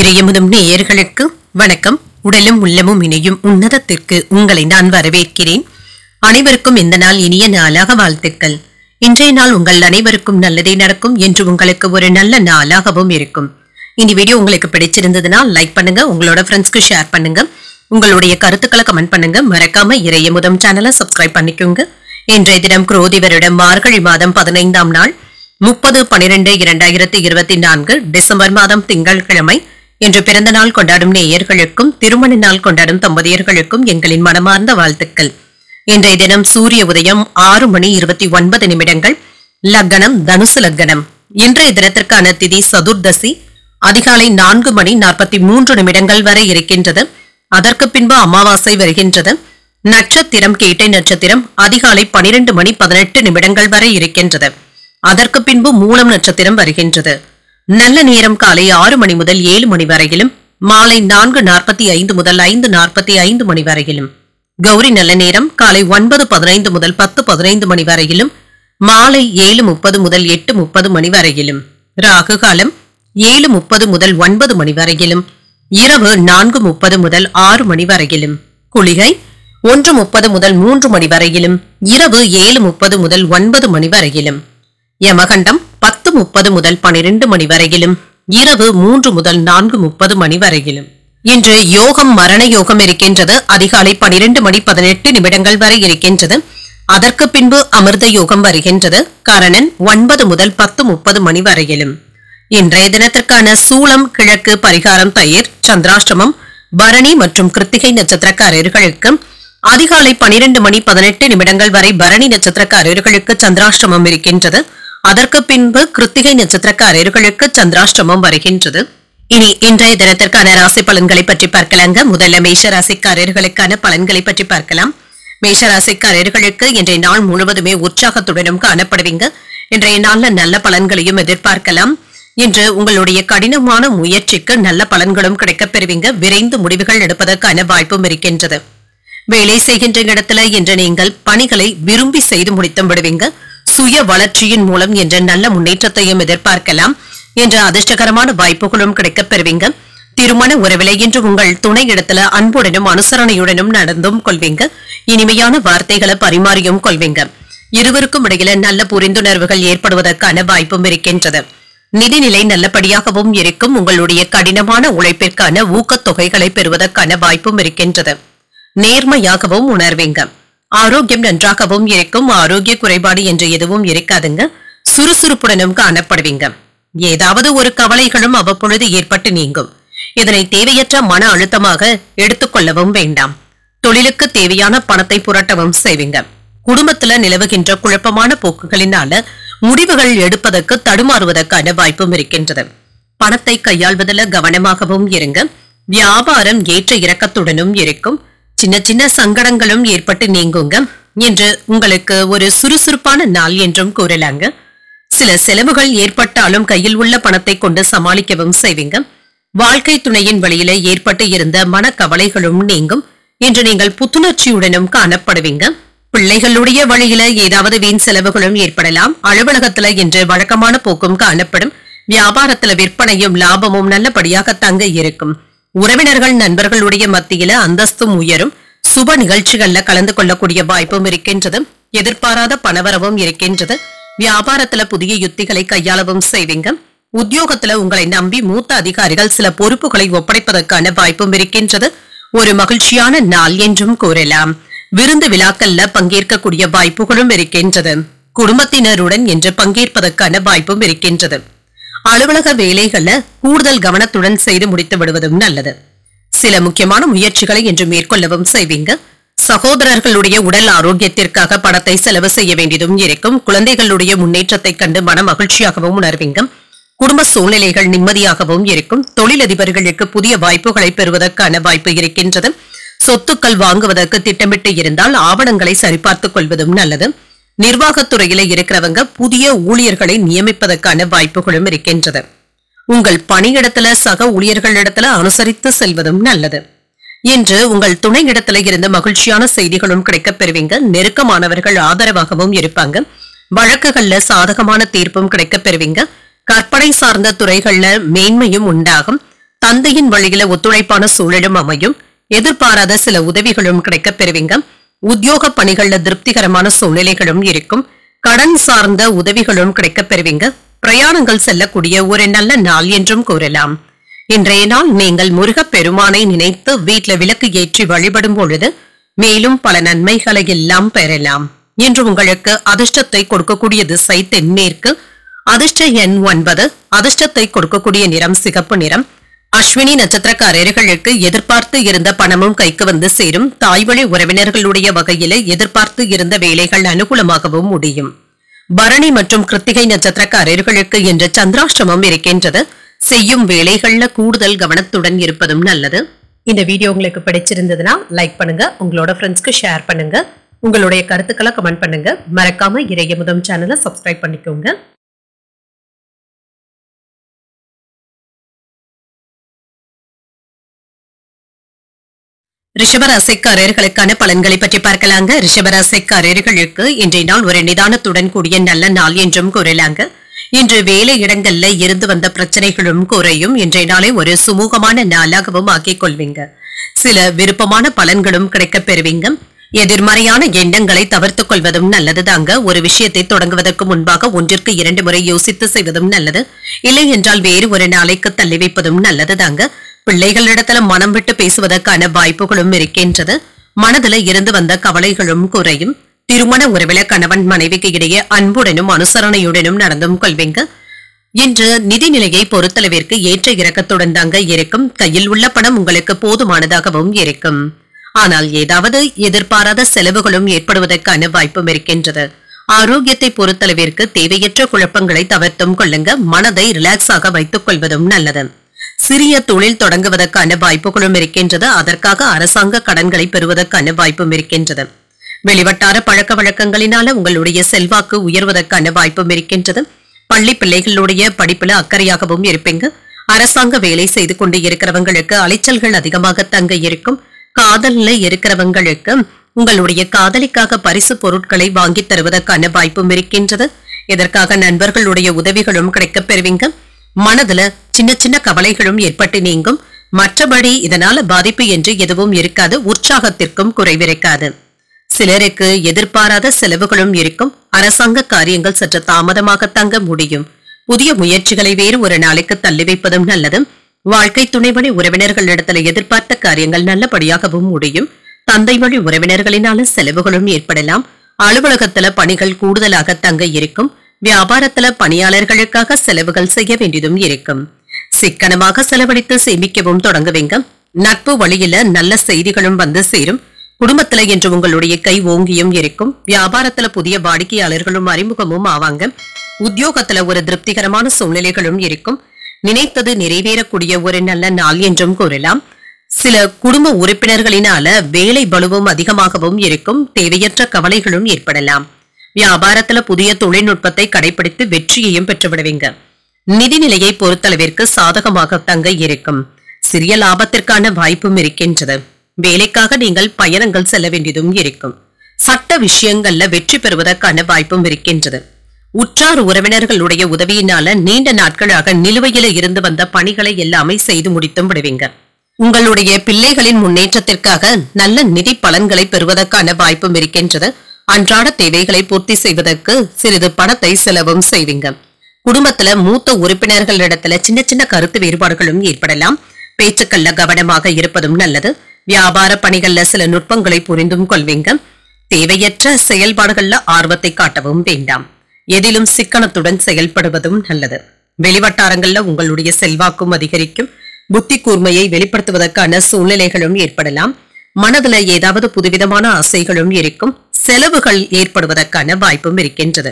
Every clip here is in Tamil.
இறையமுதும் நேயர்களுக்கு வணக்கம். உடலும் உள்ளமும் இணையும் உன்னதத்திற்கு உங்களை நான் வரவேற்கிறேன். அனைவருக்கும் இந்த நாள் இனிய நாளாக வாழ்த்துக்கள். இன்றைய நாள் உங்கள் அனைவருக்கும் நல்லதே நடக்கும் என்று உங்களுக்கு ஒரு நல்ல நாளாகவும் இருக்கும். இந்த வீடியோ உங்களுக்கு பிடிச்சிருந்ததுன்னா லைக் பண்ணுங்க, உங்களோட ஃப்ரெண்ட்ஸ்க்கு ஷேர் பண்ணுங்க, உங்களுடைய கருத்துக்களை கமெண்ட் பண்ணுங்க. மறக்காம இறையமுதம் சேனலை சப்ஸ்கிரைப் பண்ணிக்கோங்க. இன்றைய தினம் குரோதி வருடம் மார்கழி மாதம் 15ஆம் நாள் 30/12/2024 டிசம்பர் மாதம் திங்கட்கிழமை. இன்று பிறந்த நாள் கொண்டாடும் நேயர்களுக்கும் திருமண நாள் கொண்டாடும் தம்பதியர்களுக்கும் எங்களின் மனமார்ந்த வாழ்த்துக்கள். இன்றைய தினம் சூரிய உதயம் 6:29. லக்னம் தனுசு லக்னம். இன்றைய தினத்திற்கான திதி சதுர்தசி. அதிகாலை 4:43 வரை இருக்கின்றது. அதற்கு பின்பு அமாவாசை வருகின்றது. நட்சத்திரம் கேட்டை நட்சத்திரம் அதிகாலை 12:18 வரை இருக்கின்றது. அதற்கு பின்பு மூலம் நட்சத்திரம் வருகின்றது. நல்ல நேரம் காலை 6 மணி முதல் 7 மணி வரையிலும், மாலை 4:45 முதல் 5:45 மணி வரையிலும். கௌரி நல்ல நேரம் காலை 9:15 முதல் 10:15 மணி வரையிலும், மாலை 7:30 முதல் 8:30 மணி வரையிலும். ராகு காலம் 7:30 முதல் 9 மணி வரையிலும், இரவு 4:30 முதல் 6 மணி வரையிலும். குளிகை 1:30 முதல் 3 மணி வரையிலும், இரவு 7:30 முதல் 9 மணி வரையிலும். யமகண்டம் 10:30 முதல் 12 மணி வரையிலும், இரவு 3 முதல் 4:30 மணி வரையிலும். இன்று யோகம் மரண யோகம் இருக்கின்றது. அதிகாலை 12:18 வரை இருக்கின்றது. அதற்கு பின்பு அமிர்த யோகம் வருகின்றது. கரணன் 9 முதல் 10:30 மணி வரையிலும். இன்றைய தினத்திற்கான சூலம் கிழக்கு, பரிகாரம் தயிர். சந்திராஷ்டமம் பரணி மற்றும் கிருத்திகை நட்சத்திரக்காரர்களுக்கு அதிகாலை 12:18 வரை பரணி நட்சத்திரக்காரர்களுக்கு சந்திராஷ்டமம் இருக்கின்றது. அதற்கு பின்பு கிருத்திகை நட்சத்திரக்காரர்களுக்கு சந்திராஷ்டமம் வருகின்றது. இனி இன்றைய தினத்திற்கான ராசி பலன்களை பற்றி பார்க்கலாங்க. முதல்ல மேஷ ராசிக்காரர்களுக்கான பலன்களை பற்றி பார்க்கலாம். மேஷ ராசிக்காரர்களுக்கு இன்றைய நாள் முழுவதுமே உற்சாகத்துடனும் காணப்படுவீங்க. இன்றைய நாள்ல நல்ல பலன்களையும் எதிர்பார்க்கலாம். இன்று உங்களுடைய கடினமான முயற்சிக்கு நல்ல பலன்களும் கிடைக்கப் பெறுவீங்க. விரைந்து முடிவுகள் எடுப்பதற்கான வாய்ப்பும் இருக்கின்றது. வேலை செய்கின்ற இடத்துல இன்று நீங்கள் பணிகளை விரும்பி செய்து முடித்து விடுவீங்க. சுய வளர்ச்சியின் மூலம் என்ற நல்ல முன்னேற்றத்தையும் எதிர்பார்க்கலாம். என்ற அதிர்ஷ்டகரமான வாய்ப்புகளும் கிடைக்கப் பெறுவீங்க. திருமண உறவிலை இன்று உங்கள் துணை இடத்துல அன்புடனும் அனுசரணையுடனும் நடந்தும் கொள்வீங்க. இனிமையான வார்த்தைகளை பரிமாறியும் கொள்வீங்க. இருவருக்கும் இடையில நல்ல புரிந்துணர்வுகள் ஏற்படுவதற்கான வாய்ப்பும் இருக்கின்றது. நிதிநிலை நல்லபடியாகவும் இருக்கும். உங்களுடைய கடினமான உழைப்பிற்கான ஊக்கத்தொகைகளை பெறுவதற்கான வாய்ப்பும் இருக்கின்றது. நேர்மையாகவும் உணர்வீங்க. ஆரோக்கியம் நன்றாகவும் இருக்கும். ஆரோக்கிய குறைபாடு என்று எதுவும் இருக்காதுங்க. சுறுசுறுப்புடனும் காணப்படுவீங்க. ஏதாவது ஒரு கவலைகளும் அவ்வப்பொழுது ஏற்பட்டு நீங்கும். இதனை தேவையற்ற மன அழுத்தமாக எடுத்துக்கொள்ளவும் வேண்டாம். தொழிலுக்கு தேவையான பணத்தை புரட்டவும் செய்வீங்க. குடும்பத்துல நிலவுகின்ற குழப்பமான போக்குகளினால முடிவுகள் எடுப்பதற்கு தடுமாறுவதற்கான வாய்ப்பும் இருக்கின்றது. பணத்தை கையாள்வதில் கவனமாகவும் இருங்க. வியாபாரம் ஏற்ற இறக்கத்துடனும் இருக்கும். சின்ன சின்ன சங்கடங்களும் ஏற்பட்டு நீங்குங்க. என்று உங்களுக்கு ஒரு சுறுசுறுப்பான நாள் என்றும் கூறலாங்க. சில செலவுகள் ஏற்பட்டாலும் கையில் உள்ள பணத்தை கொண்டு சமாளிக்கவும் செய்வீங்க. வாழ்க்கை துணையின் வழியில ஏற்பட்டு இருந்த மனக்கவலைகளும் நீங்கும். இன்று நீங்கள் புத்துணர்ச்சியுடனும் காணப்படுவீங்க. பிள்ளைகளுடைய வழியில ஏதாவது வீண் செலவுகளும் ஏற்படலாம். அலுவலகத்துல இன்று வழக்கமான போக்கும் காணப்படும். வியாபாரத்துல விற்பனையும் லாபமும் நல்லபடியாக தங்க இருக்கும். உறவினர்கள் நண்பர்களுடைய மத்தியில அந்தஸ்தும் உயரும். சுப நிகழ்ச்சிகள்ல கலந்து கொள்ளக்கூடிய வாய்ப்பும் இருக்கின்றது. எதிர்பாராத பணவரவும் இருக்கின்றது. வியாபாரத்துல புதிய யுத்திகளை கையாளவும் செய்வீங்க. உத்தியோகத்துல உங்களை நம்பி மூத்த அதிகாரிகள் சில பொறுப்புகளை ஒப்படைப்பதற்கான வாய்ப்பும் இருக்கின்றது. ஒரு மகிழ்ச்சியான நாள் என்றும் கூறலாம். விருந்து விழாக்கள்ல பங்கேற்கக்கூடிய வாய்ப்புகளும் இருக்கின்றது. குடும்பத்தினருடன் என்று பங்கேற்பதற்கான வாய்ப்பும் இருக்கின்றது. அலுவலக வேலைகள்ல கூடுதல் கவனத்துடன் செய்து முடித்து விடுவதும் நல்லது. சில முக்கியமான முயற்சிகளை இன்று மேற்கொள்ளவும் செய்வீங்க. சகோதரர்களுடைய உடல் ஆரோக்கியத்திற்காக பணத்தை செலவு செய்ய வேண்டியதும் இருக்கும். குழந்தைகளுடைய முன்னேற்றத்தை கண்டு மன மகிழ்ச்சியாகவும் உணர்வீங்க. குடும்ப சூழ்நிலைகள் நிம்மதியாகவும் இருக்கும். தொழிலதிபர்களுக்கு புதிய வாய்ப்புகளை பெறுவதற்கான வாய்ப்பு இருக்கின்றது. சொத்துக்கள் வாங்குவதற்கு திட்டமிட்டு இருந்தால் ஆவணங்களை சரிபார்த்துக் கொள்வதும் நல்லது. நிர்வாகத்துறையில இருக்கிறவங்க புதிய ஊழியர்களை நியமிப்பதற்கான வாய்ப்புகளும் இருக்கின்றது. உங்கள் பணியிடத்துல சக ஊழியர்களிடத்துல அனுசரித்து செல்வதும் நல்லது. இன்று உங்கள் துணை இடத்துல இருந்து மகிழ்ச்சியான செய்திகளும் கிடைக்கப் பெறுவீங்க. நெருக்கமானவர்கள் ஆதரவாகவும் இருப்பாங்க. வழக்குகள்ல சாதகமான தீர்ப்பும் கிடைக்கப் பெறுவீங்க. கற்பனை சார்ந்த துறைகள்ல மேன்மையும் உண்டாகும். தந்தையின் வழியில ஒத்துழைப்பான சூழலும் அமையும். எதிர்பாராத சில உதவிகளும் கிடைக்கப் பெறுவீங்க. உத்தியோக பணிகள்ல திருப்திகரமான சூழ்நிலைகளும் இருக்கும். கடன் சார்ந்த உதவிகளும் கிடைக்கப் பெறுவீங்க. பிரயாணங்கள் செல்லக்கூடிய ஒரு நல்ல நாள் என்றும் கூறலாம். இன்றைய நாள் நீங்கள் முருகப் பெருமானை நினைத்து வீட்டில் விளக்கு ஏற்றி வழிபடும் பொழுது மேலும் பல நன்மைகளை எல்லாம் பெறலாம். இன்று உங்களுக்கு அதிர்ஷ்டத்தை கொடுக்கக்கூடிய திசை தென்மேற்கு. அதிர்ஷ்ட எண் 9. அதிர்ஷ்டத்தை கொடுக்கக்கூடிய நிறம் சிகப்பு நிறம். அஸ்வினி நட்சத்திரக்காரர்களுக்கு எதிர்பார்த்து இருந்த பணமும் கைக்கு வந்து சேரும். தாய்வழி உறவினர்களுடைய வகையில எதிர்பார்த்து இருந்த வேலைகள் அனுகூலமாகவும் முடியும். பரணி மற்றும் கிருத்திகை நட்சத்திரக்காரர்களுக்கு இன்று சந்திராஷ்டமம் இருக்கின்றது. செய்யும் வேலைகள்ல கூடுதல் கவனத்துடன் இருப்பதும் நல்லது. இந்த வீடியோ உங்களுக்கு பிடிச்சிருந்ததுன்னா லைக் பண்ணுங்க, உங்களோட ஃப்ரெண்ட்ஸ்க்கு ஷேர் பண்ணுங்க, உங்களுடைய கருத்துக்களை கமெண்ட் பண்ணுங்க. மறக்காம இறையமுதம் சேனலை சப்ஸ்கிரைப் பண்ணிக்கோங்க. ரிஷபராசிக்காரர்களுக்கான பலன்களை பற்றி பார்க்கலாங்க. ரிஷபராசிக்காரர்களுக்கு இன்றைய நாள் ஒரு நிதானத்துடன் கூடிய நல்ல நாள் என்றும் கூறலாங்க. இன்று வேலை இடங்கள்ல இருந்து வந்த பிரச்சனைகளும் குறையும். இன்றைய நாளை ஒரு சுமூகமான நாளாகவும் ஆக்கிக் கொள்வீங்க. சில விருப்பமான பலன்களும் கிடைக்கப் பெறுவீங்க. எதிர்மறையான எண்ணங்களை தவிர்த்துக் கொள்வதும் நல்லதுதாங்க. ஒரு விஷயத்தை தொடங்குவதற்கு முன்பாக 1ற்கு 2 முறை யோசித்து செய்வதும் நல்லது. இல்லை என்றால் வேறு ஒரு நாளைக்கு தள்ளி வைப்பதும் நல்லதுதாங்க. பிள்ளைகளிடத்துல மனம் விட்டு பேசுவதற்கான வாய்ப்புகளும் இருக்கின்றது. மனதுல இருந்து வந்த கவலைகளும் குறையும். திருமண உறவில கணவன் மனைவிக்கு இடையே அன்புடனும் அனுசரணையுடனும் நடந்தும் கொள்வீங்க. இன்று நிதிநிலையை பொறுத்தளவிற்கு ஏற்ற இறக்கத்துடன் தாங்க இருக்கும். கையில் உள்ள பணம் உங்களுக்கு போதுமானதாகவும் இருக்கும். ஆனால் ஏதாவது எதிர்பாராத செலவுகளும் ஏற்படுவதற்கான வாய்ப்பும் இருக்கின்றது. ஆரோக்கியத்தை பொறுத்தளவிற்கு தேவையற்ற குழப்பங்களை தவிர்த்தும் கொள்ளுங்க. மனதை ரிலாக்ஸாக வைத்துக் கொள்வதும் நல்லது. சிறிய தொழில் தொடங்குவதற்கான வாய்ப்புகளும் இருக்கின்றது. அதற்காக அரசாங்க கடன்களை பெறுவதற்கான வாய்ப்பும் இருக்கின்றது. வெளிவட்டார பழக்க வழக்கங்களினால உங்களுடைய செல்வாக்கு உயர்வதற்கான வாய்ப்பும் இருக்கின்றது. பள்ளி பிள்ளைகளுடைய படிப்புல அக்கறையாகவும் இருப்பீங்க. அரசாங்க வேலை செய்து கொண்டு இருக்கிறவங்களுக்கு அலைச்சல்கள் அதிகமாக தங்க இருக்கும். காதல்ல இருக்கிறவங்களுக்கு உங்களுடைய காதலிக்காக பரிசு பொருட்களை வாங்கி தருவதற்கான வாய்ப்பும் இருக்கின்றது. இதற்காக நண்பர்களுடைய உதவிகளும் கிடைக்கப் பெறுவீங்க. மனதுல சின்ன சின்ன கவலைகளும் ஏற்பட்டு நீங்கும். மற்றபடி இதனால பாதிப்பு என்று எதுவும் இருக்காது. உற்சாகத்திற்கும் குறைவிருக்காது. சிலருக்கு எதிர்பாராத செலவுகளும் இருக்கும். அரசாங்க காரியங்கள் சற்று தாமதமாக தங்க முடியும். புதிய முயற்சிகளை வேறு ஒரு நாளைக்கு தள்ளி வைப்பதும் நல்லது. வாழ்க்கை துணைவழி உறவினர்களிடத்துல எதிர்பார்த்த காரியங்கள் நல்லபடியாகவும் முடியும். தந்தை வழி உறவினர்களினால செலவுகளும் ஏற்படலாம். அலுவலகத்துல பணிகள் கூடுதலாக தங்க இருக்கும். வியாபாரத்துல பணியாளர்களுக்காக செலவுகள் செய்ய வேண்டியதும் இருக்கும். சிக்கனமாக செலவழித்து சேமிக்கவும் தொடங்குவீங்க. நட்பு வழியில நல்ல செய்திகளும் வந்து சேரும். குடும்பத்துல என்று உங்களுடைய கை ஓங்கியும் இருக்கும். வியாபாரத்துல புதிய வாடிக்கையாளர்களும் அறிமுகமும் ஆவாங்க. உத்தியோகத்துல ஒரு திருப்திகரமான சூழ்நிலைகளும் இருக்கும். நினைத்தது நிறைவேறக்கூடிய ஒரு நல்ல நாள் என்றும் கூறலாம். சில குடும்ப உறுப்பினர்களினால வேலை பளுவும் அதிகமாகவும் இருக்கும். தேவையற்ற கவலைகளும் ஏற்படலாம். வியாபாரத்துல புதிய தொழில்நுட்பத்தை கடைபிடித்து வெற்றியையும் பெற்றுவிடுவீங்க. நிதிநிலையை பொறுத்தளவிற்கு சாதகமாக தங்க இருக்கும். சிறிய லாபத்திற்கான வாய்ப்பும் இருக்கின்றது. வேலைக்காக நீங்கள் பயணங்கள் செல்ல வேண்டியதும் இருக்கும். சட்ட விஷயங்கள்ல வெற்றி பெறுவதற்கான வாய்ப்பும் இருக்கின்றது. உற்றார் உறவினர்களுடைய உதவியினால நீண்ட நாட்களாக நிலுவையில இருந்து வந்த பணிகளை எல்லாமே செய்து முடித்தும் விடுவீங்க. உங்களுடைய பிள்ளைகளின் முன்னேற்றத்திற்காக நல்ல நிதி பலன்களை பெறுவதற்கான வாய்ப்பும் இருக்கின்றது. அன்றாட தேவைகளை பூர்த்தி செய்வதற்கு சிறிது பணத்தை செலவும் செய்வீங்க. குடும்பத்துல மூத்த உறுப்பினர்களிடத்துல சின்ன சின்ன கருத்து வேறுபாடுகளும் ஏற்படலாம். பேச்சுக்கள்ல கவனமாக இருப்பதும் நல்லது. வியாபார பணிகள்ல சில நுட்பங்களை புரிந்தும் கொள்வீங்க. தேவையற்ற செயல்பாடுகள்ல ஆர்வத்தை காட்டவும் வேண்டாம். எதிலும் சிக்கனத்துடன் செயல்படுவதும் நல்லது. வெளிவட்டாரங்கள்ல உங்களுடைய செல்வாக்கும் அதிகரிக்கும். புத்தி கூர்மையை வெளிப்படுத்துவதற்கான சூழ்நிலைகளும் ஏற்படலாம். மனதுல ஏதாவது புதுவிதமான ஆசைகளும் இருக்கும். செலவுகள் ஏற்படுவதற்கான வாய்ப்பும் இருக்கின்றது.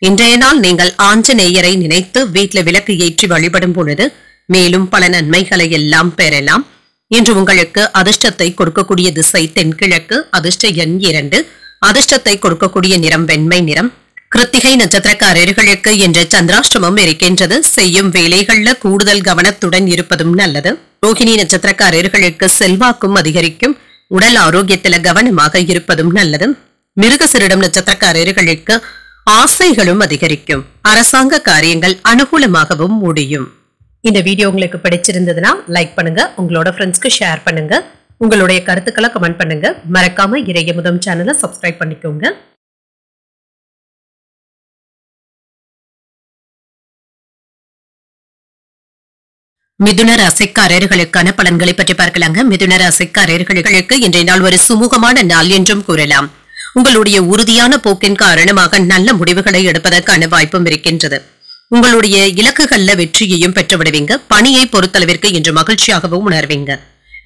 இன்றைய நாள் நீங்கள் ஆஞ்சநேயரை நினைத்து வீட்டில் விளக்கு ஏற்றி வழிபடும் பொழுது மேலும் பல நன்மைகளை எல்லாம் பெறலாம். இன்று உங்களுக்கு அதிர்ஷ்டத்தை கொடுக்கக்கூடிய திசை தென்கிழக்கு. அதிர்ஷ்ட எண் 2. அதிர்ஷ்டத்தை கொடுக்கக்கூடிய நிறம் வெண்மை நிறம். கிருத்திகை நட்சத்திரக்காரர்களுக்கு இன்று சந்திராஷ்டமம் இருக்கின்றது. செய்யும் வேலைகள்ல கூடுதல் கவனத்துடன் இருப்பதும் நல்லது. ரோகிணி நட்சத்திரக்காரர்களுக்கு செல்வாக்கும் அதிகரிக்கும். உடல் ஆரோக்கியத்தில கவனமாக இருப்பதும் நல்லது. மிருகசிரிடம் நட்சத்திரக்காரர்களுக்கு ஆசைகளும் அதிகரிக்கும். அரசாங்க காரியங்கள் அனுகூலமாகவும் முடியும். இந்த வீடியோ உங்களுக்கு பிடிச்சிருந்ததுன்னா லைக் பண்ணுங்க, உங்களோட ஃப்ரெண்ட்ஸ்க்கு ஷேர் பண்ணுங்க, உங்களுடைய கருத்துக்களை கமெண்ட் பண்ணுங்க. மறக்காம இறையமுதம் சேனலை சப்ஸ்கிரைப் பண்ணிக்கோங்க. மிதுன ராசிக்காரர்களுக்கான பலன்களை பற்றி பார்க்கலாங்க. மிதுன ராசிக்காரர்களுக்கு இன்றைய நாள் ஒரு சுமூகமான நாள் என்றும் கூறலாம். உங்களுடைய உறுதியான போக்கின் காரணமாக நல்ல முடிவுகளை எடுப்பதற்கான வாய்ப்பும் இருக்கின்றது. உங்களுடைய இலக்குகள்ல வெற்றியையும் பெற்றுவிடுவீங்க. பணியை பொறுத்தளவிற்கு இன்று மகிழ்ச்சியாகவும் உணர்வீங்க.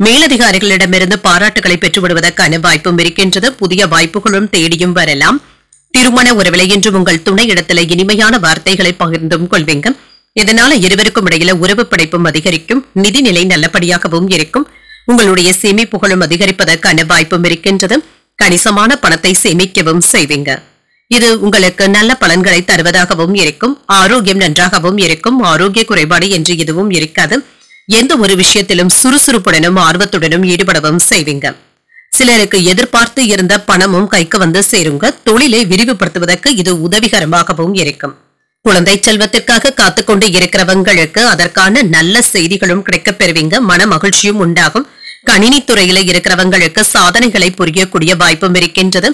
மேலதிகாரிகளிடமிருந்து பாராட்டுகளை பெற்றுவிடுவதற்கான வாய்ப்பும் இருக்கின்றது. புதிய வாய்ப்புகளும் தேடியும் வரலாம். திருமண உறவிலை இன்று உங்கள் துணை இடத்துல இனிமையான வார்த்தைகளை பகிர்ந்தும் கொள்வீங்க. இதனால இருவருக்கும் இடையில உறவு படைப்பும் அதிகரிக்கும். நிதிநிலை நல்லபடியாகவும் இருக்கும். உங்களுடைய சேமிப்புகளும் அதிகரிப்பதற்கான வாய்ப்பும் இருக்கின்றது. கணிசமான பணத்தை சேமிக்கவும் செய்வீங்க. இது உங்களுக்கு நல்ல பலன்களை தருவதாகவும் இருக்கும். ஆரோக்கியம் நன்றாகவும் இருக்கும். ஆரோக்கிய குறைபாடு என்று எதுவும் இருக்காது. எந்த ஒரு விஷயத்திலும் சுறுசுறுப்புடனும் ஆர்வத்துடனும் ஈடுபடவும் செய்வீங்க. சிலருக்கு எதிர்பார்த்து இருந்த பணமும் கைக்கு வந்து சேருங்க. தொழிலை விரிவுபடுத்துவதற்கு இது உதவிகரமாகவும் இருக்கும். குழந்தை செல்வத்திற்காக காத்துக்கொண்டு இருக்கிறவங்களுக்கு அதற்கான நல்ல செய்திகளும் கிடைக்கப் பெறுவீங்க. மன மகிழ்ச்சியும் உண்டாகும். கணினி துறையில இருக்கிறவங்களுக்கு சாதனைகளை புரியக்கூடிய வாய்ப்பும் இருக்கின்றது.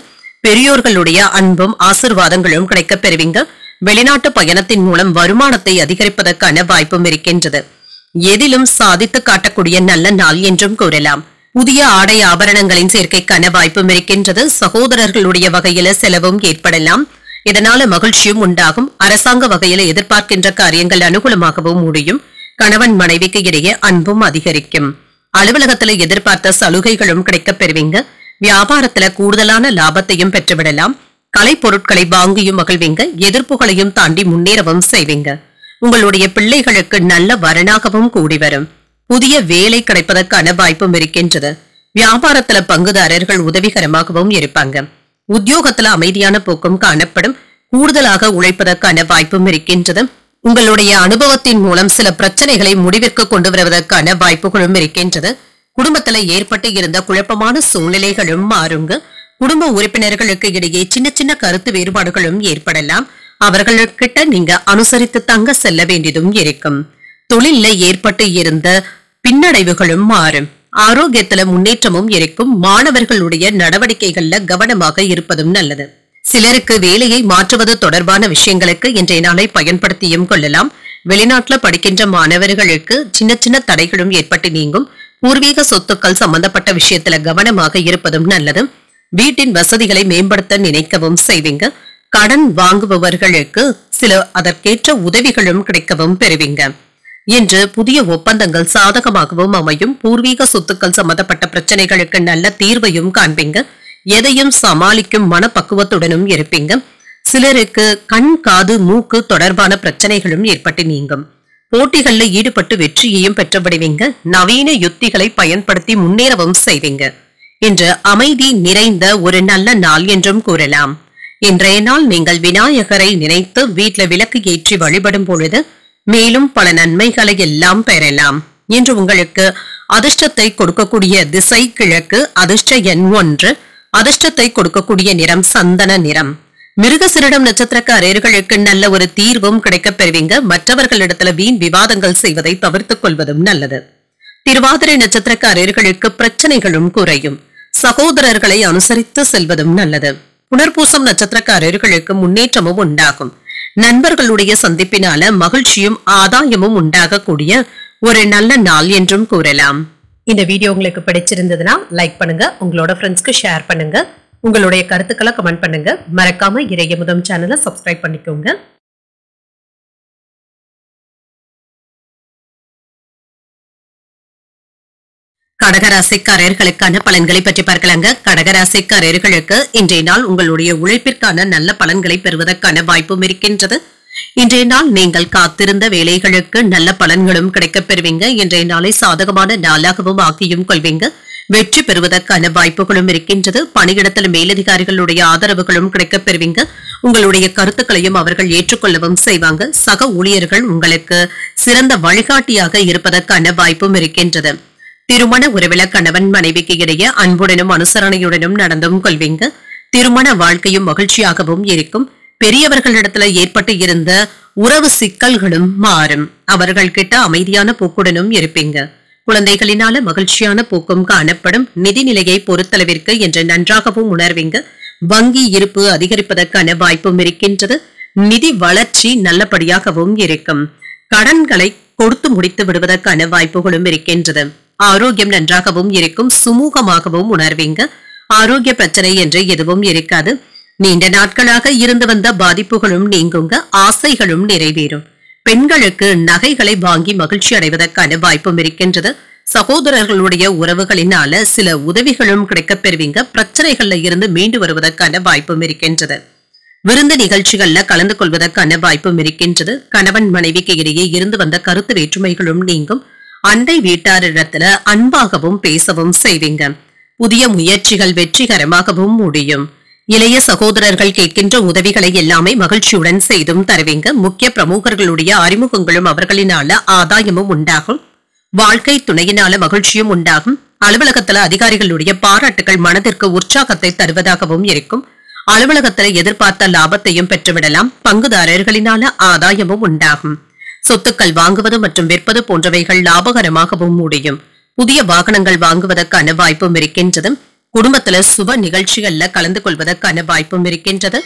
பெரியோர்களுடைய அன்பும் ஆசிர்வாதங்களும் கிடைக்கப் பெறுவீங்க. வெளிநாட்டு பயணத்தின் மூலம் வருமானத்தை அதிகரிப்பதற்கான வாய்ப்பும் இருக்கின்றது. எதிலும் சாதித்து காட்டக்கூடிய நல்ல நாள் என்றும் கூறலாம். புதிய ஆடை ஆபரணங்களின் சேர்க்கைக்கான வாய்ப்பும் இருக்கின்றது. சகோதரர்களுடைய வகையில செலவும் ஏற்படலாம். இதனால மகிழ்ச்சியும் உண்டாகும். அரசாங்க வகையில எதிர்பார்க்கின்ற காரியங்கள் அனுகூலமாகவும் முடியும். கணவன் மனைவிக்கு இடையே அன்பும் அதிகரிக்கும். அலுவலகத்துல எதிர்பார்த்த சலுகைகளும் கிடைக்கப் பெறுவீங்க. வியாபாரத்துல கூடுதலான லாபத்தையும் பெற்றுவிடலாம். கலை பொருட்களை வாங்கியும் மகிழ்வீங்க. எதிர்ப்புகளையும் தாண்டி முன்னேறவும் செய்வீங்க. உங்களுடைய பிள்ளைகளுக்கு நல்ல வரனாகவும் கூடி வரும். புதிய வேலை கிடைப்பதற்கான வாய்ப்பும் இருக்கின்றது. வியாபாரத்துல பங்குதாரர்கள் உதவிகரமாகவும் இருப்பாங்க. உத்தியோகத்துல அமைதியான போக்கும் காணப்படும். கூடுதலாக உழைப்பதற்கான வாய்ப்பும் இருக்கின்றது. உங்களுடைய அனுபவத்தின் மூலம் சில பிரச்சனைகளை முடிவிற்கு கொண்டு வருவதற்கான வாய்ப்புகளும் இருக்கின்றது. குடும்பத்துல ஏற்பட்டு இருந்த குழப்பமான சூழ்நிலைகளும் மாறுங்க. குடும்ப உறுப்பினர்களுக்கு இடையே சின்ன சின்ன கருத்து வேறுபாடுகளும் ஏற்படலாம். அவர்கள்கிட்ட நீங்க அனுசரித்து தங்க செல்ல வேண்டியதும் இருக்கும். தொழில ஏற்பட்டு இருந்த பின்னடைவுகளும் மாறும். ஆரோக்கியத்துல முன்னேற்றமும் இருக்கும். மாணவர்களுடைய நடவடிக்கைகள்ல கவனமாக இருப்பதும் நல்லது. சிலருக்கு வேலையை மாற்றுவது தொடர்பான விஷயங்களுக்கு இன்றைய நாளை பயன்படுத்தியும் கொள்ளலாம். வெளிநாட்டுல படிக்கின்ற மாணவர்களுக்கு சின்ன சின்ன தடைகளும் ஏற்பட்டு நீங்கும். பூர்வீக சொத்துக்கள் சம்பந்தப்பட்ட விஷயத்துல கவனமாக இருப்பதும் நல்லது. வீட்டின் வசதிகளை மேம்படுத்த நினைக்கவும் செய்வீங்க. கடன் வாங்குபவர்களுக்கு சில அதற்கேற்ற உதவிகளும் கிடைக்கவும் பெறுவீங்க. இன்று புதிய ஒப்பந்தங்கள் சாதகமாகவும் அமையும். பூர்வீக சொத்துக்கள் சம்பந்தப்பட்ட பிரச்சனைகளுக்கு நல்ல தீர்வையும் காண்பீங்க. எதையும் சமாளிக்கும் மனப்பக்குவத்துடனும் இருப்பீங்க. சிலருக்கு கண், காது, மூக்கு தொடர்பான பிரச்சனைகளும் ஏற்பட்டு நீங்கும். போட்டிகள்ல ஈடுபட்டு வெற்றியையும் பெற்றுவிடுவீங்க. நவீன யுத்திகளை பயன்படுத்தி முன்னேறவும் செய்வீங்க. இன்று அமைதி நிறைந்த ஒரு நல்ல நாள் என்றும் கூறலாம். இன்றைய நாள் நீங்கள் விநாயகரை நினைத்து வீட்டுல விளக்கு ஏற்றி வழிபடும் பொழுது மேலும் பல நன்மைகளை எல்லாம் பெறலாம். இன்று உங்களுக்கு அதிர்ஷ்டத்தை கொடுக்கக்கூடிய திசை கிழக்கு. அதிர்ஷ்ட எண் 1. அதிர்ஷ்டத்தை கொடுக்கக்கூடிய நிறம் சந்தன நிறம். மிருகசிரிடம் நட்சத்திரக்காரர்களுக்கு நல்ல ஒரு தீர்வும் கிடைக்கப் பெறுவீங்க. மற்றவர்களிடத்துல வீண் விவாதங்கள் செய்வதை தவிர்த்துக் கொள்வதும் நல்லது. திருவாதிரை நட்சத்திரக்காரர்களுக்கு பிரச்சனைகளும் குறையும். சகோதரர்களை அனுசரித்து செல்வதும் நல்லது. புனர்பூசம் நட்சத்திரக்காரர்களுக்கு முன்னேற்றமும் உண்டாகும். நண்பர்களுடைய சந்திப்பினால மகிழ்ச்சியும் ஆதாயமும் உண்டாகக்கூடிய ஒரு நல்ல நாள் என்றும் கூறலாம். இந்த வீடியோ உங்களுக்கு பிடிச்சிருந்ததுன்னா லைக் பண்ணுங்க, உங்களோட ஃப்ரெண்ட்ஸ்க்கு ஷேர் பண்ணுங்க, உங்களுடைய கருத்துக்களை கமெண்ட் பண்ணுங்க. மறக்காம இறையமுதம் சேனலை சப்ஸ்கிரைப் பண்ணிக்கோங்க. கடகராசிக்காரர்களுக்கான பலன்களை பற்றி பார்க்கலாங்க. கடகராசிக்காரர்களுக்கு இன்றைய நாள் உங்களுடைய உழைப்பிற்கான நல்ல பலன்களை பெறுவதற்கான வாய்ப்பும் இருக்கின்றது. இன்றைய நாள் நீங்கள் காத்திருந்த வேலைகளுக்கு நல்ல பலன்களும் கிடைக்கப் பெறுவீங்க. இன்றைய நாளை சாதகமான நாளாகவும் ஆக்கியும் கொள்வீங்க. வெற்றி பெறுவதற்கான வாய்ப்புகளும் இருக்கின்றது. பணியிடத்தில் மேலதிகாரிகளுடைய ஆதரவுகளும் கிடைக்கப் பெறுவீங்க. உங்களுடைய கருத்துக்களையும் அவர்கள் ஏற்றுக்கொள்ளவும் செய்வாங்க. சக ஊழியர்கள் உங்களுக்கு சிறந்த வழிகாட்டியாக இருப்பதற்கான வாய்ப்பும் இருக்கின்றது. திருமண உறவில கணவன் மனைவிக்கு இடையே அன்புடனும் அனுசரணையுடனும் நடந்தும் கொள்வீங்க. திருமண வாழ்க்கையும் மகிழ்ச்சியாகவும் இருக்கும். பெரியவர்களிடத்துல ஏற்பட்டு இருந்த உறவு சிக்கல்களும் மாறும். அவர்கள் கிட்ட அமைதியான போக்குடனும் இருப்பீங்க. குழந்தைகளினால மகிழ்ச்சியான போக்கும் காணப்படும். நிதிநிலையை பொறுத்தளவிற்கு என்று நன்றாகவும் உணர்வீங்க. வங்கி இருப்பு அதிகரிப்பதற்கான வாய்ப்பும் இருக்கின்றது. நிதி வளர்ச்சி நல்லபடியாகவும் இருக்கும். கடன்களை கொடுத்து முடித்து விடுவதற்கான வாய்ப்புகளும் இருக்கின்றது. ஆரோக்கியம் நன்றாகவும் இருக்கும். சுமூகமாகவும் உணர்வீங்க. ஆரோக்கிய பிரச்சனை என்று எதுவும் இருக்காது. நீண்ட நாட்களாக இருந்து வந்த பாதிப்புகளும் நீங்குங்க. ஆசைகளும் நிறைவேறும். பெண்களுக்கு நகைகளை வாங்கி மகிழ்ச்சி அடைவதற்கான வாய்ப்பும் இருக்கின்றது. சகோதரர்களுடைய உறவுகளினால சில உதவிகளும் கிடைக்கப் பெறுவீங்க. பிரச்சனைகள்ல இருந்து மீண்டு வருவதற்கான வாய்ப்பும் இருக்கின்றது. விருந்து நிகழ்ச்சிகள்ல கலந்து கொள்வதற்கான வாய்ப்பும் இருக்கின்றது. கணவன் மனைவிக்கு இடையே இருந்து வந்த கருத்து வேற்றுமைகளும் நீங்கும். அண்டை வீட்டாரிடத்துல அன்பாகவும் பேசவும் செய்வீங்க. புதிய முயற்சிகள் வெற்றிகரமாகவும் முடியும். இளைய சகோதரர்கள் கேட்கின்ற உதவிகளை எல்லாமே மகிழ்ச்சியுடன் செய்தும் தருவீங்க. முக்கிய பிரமுகர்களுடைய அறிமுகங்களும் அவர்களினால ஆதாயமும் உண்டாகும். வாழ்க்கை துணையினால மகிழ்ச்சியும் உண்டாகும். அலுவலகத்துல அதிகாரிகளுடைய பாராட்டுகள் மனதிற்கு உற்சாகத்தை தருவதாகவும் இருக்கும். அலுவலகத்துல எதிர்பார்த்த லாபத்தையும் பெற்றுவிடலாம். பங்குதாரர்களினால ஆதாயமும் உண்டாகும். சொத்துக்கள் வாங்குவது மற்றும் விற்பது போன்றவைகள் லாபகரமாகவும் முடியும். புதிய வாகனங்கள் வாங்குவதற்கான வாய்ப்பும் இருக்கின்றது. குடும்பத்துல சுப நிகழ்ச்சிகள்ல கலந்து கொள்வதற்கான வாய்ப்பும் இருக்கின்றது.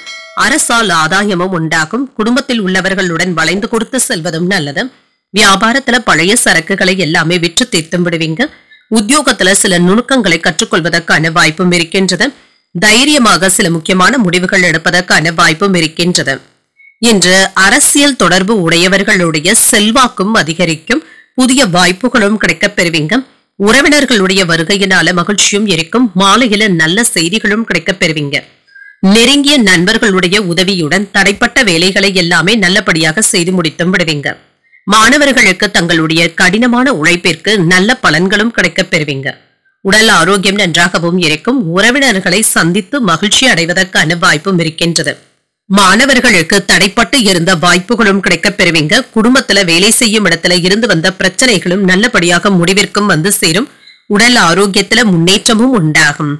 அரசால் ஆதாயமும் உண்டாகும். குடும்பத்தில் உள்ளவர்களுடன் வளைந்து கொடுத்து செல்வதும் நல்லது. வியாபாரத்துல பழைய சரக்குகளை எல்லாமே விற்று தீர்த்தும் விடுவீங்க. உத்தியோகத்துல சில நுணுக்கங்களை கற்றுக்கொள்வதற்கான வாய்ப்பும் இருக்கின்றது. தைரியமாக சில முக்கியமான முடிவுகள் எடுப்பதற்கான வாய்ப்பும் இருக்கின்றது. இன்று அரசியல் தொடர்பு உடையவர்களுடைய செல்வாக்கும் அதிகரிக்கும். புதிய வாய்ப்புகளும் கிடைக்கப் பெறுவீங்க. உறவினர்களுடைய வருகையினால மகிழ்ச்சியும் இருக்கும். மாலையில நல்ல செய்திகளும் கிடைக்கப் பெறுவீங்க. நெருங்கிய நண்பர்களுடைய உதவியுடன் தடைப்பட்ட வேலைகளை எல்லாமே நல்லபடியாக செய்து முடித்தும் விடுவீங்க. மாணவர்களுக்கு தங்களுடைய கடினமான உழைப்பிற்கு நல்ல பலன்களும் கிடைக்கப் பெறுவீங்க. உடல் ஆரோக்கியம் நன்றாகவும் இருக்கும். உறவினர்களை சந்தித்து மகிழ்ச்சி அடைவதற்கான வாய்ப்பும் இருக்கின்றது. மாணவர்களுக்கு தடைப்பட்டு இருந்த வாய்ப்புகளும் கிடைக்கப் பெறுவீங்க. குடும்பத்துல வேலை செய்யும் இடத்துல இருந்து வந்த பிரச்சனைகளும் நல்லபடியாக முடிவிற்கும் வந்து சேரும். உடல் ஆரோக்கியத்துல முன்னேற்றமும் உண்டாகும்.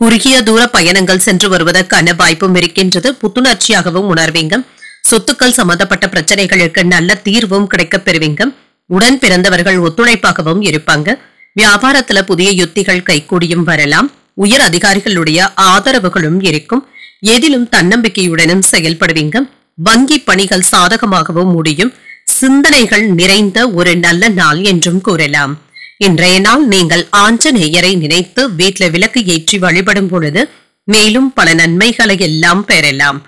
குறுகிய தூர பயணங்கள் சென்று வருவதற்கான வாய்ப்பும் இருக்கின்றது. புத்துணர்ச்சியாகவும் உணர்வீங்க. சொத்துக்கள் சம்பந்தப்பட்ட பிரச்சனைகளுக்கு நல்ல தீர்வும் கிடைக்கப் பெறுவீங்க. உடன் பிறந்தவர்கள் ஒத்துழைப்பாகவும் இருப்பாங்க. வியாபாரத்துல புதிய யுத்திகள் கைகூடியும் வரலாம். உயர் அதிகாரிகளுடைய ஆதரவுகளும் இருக்கும். எதிலும் தன்னம்பிக்கையுடனும் செயல்படுவீங்க. வங்கி பணிகள் சாதகமாகவும் முடியும். சிந்தனைகள் நிறைந்த ஒரு நல்ல நாள் என்றும் கூறலாம். இன்றைய நாள் நீங்கள் ஆஞ்சநேயரை நினைத்து வீட்டில விளக்கு ஏற்றி வழிபடும் பொழுது மேலும் பல நன்மைகளை எல்லாம் பெறலாம்.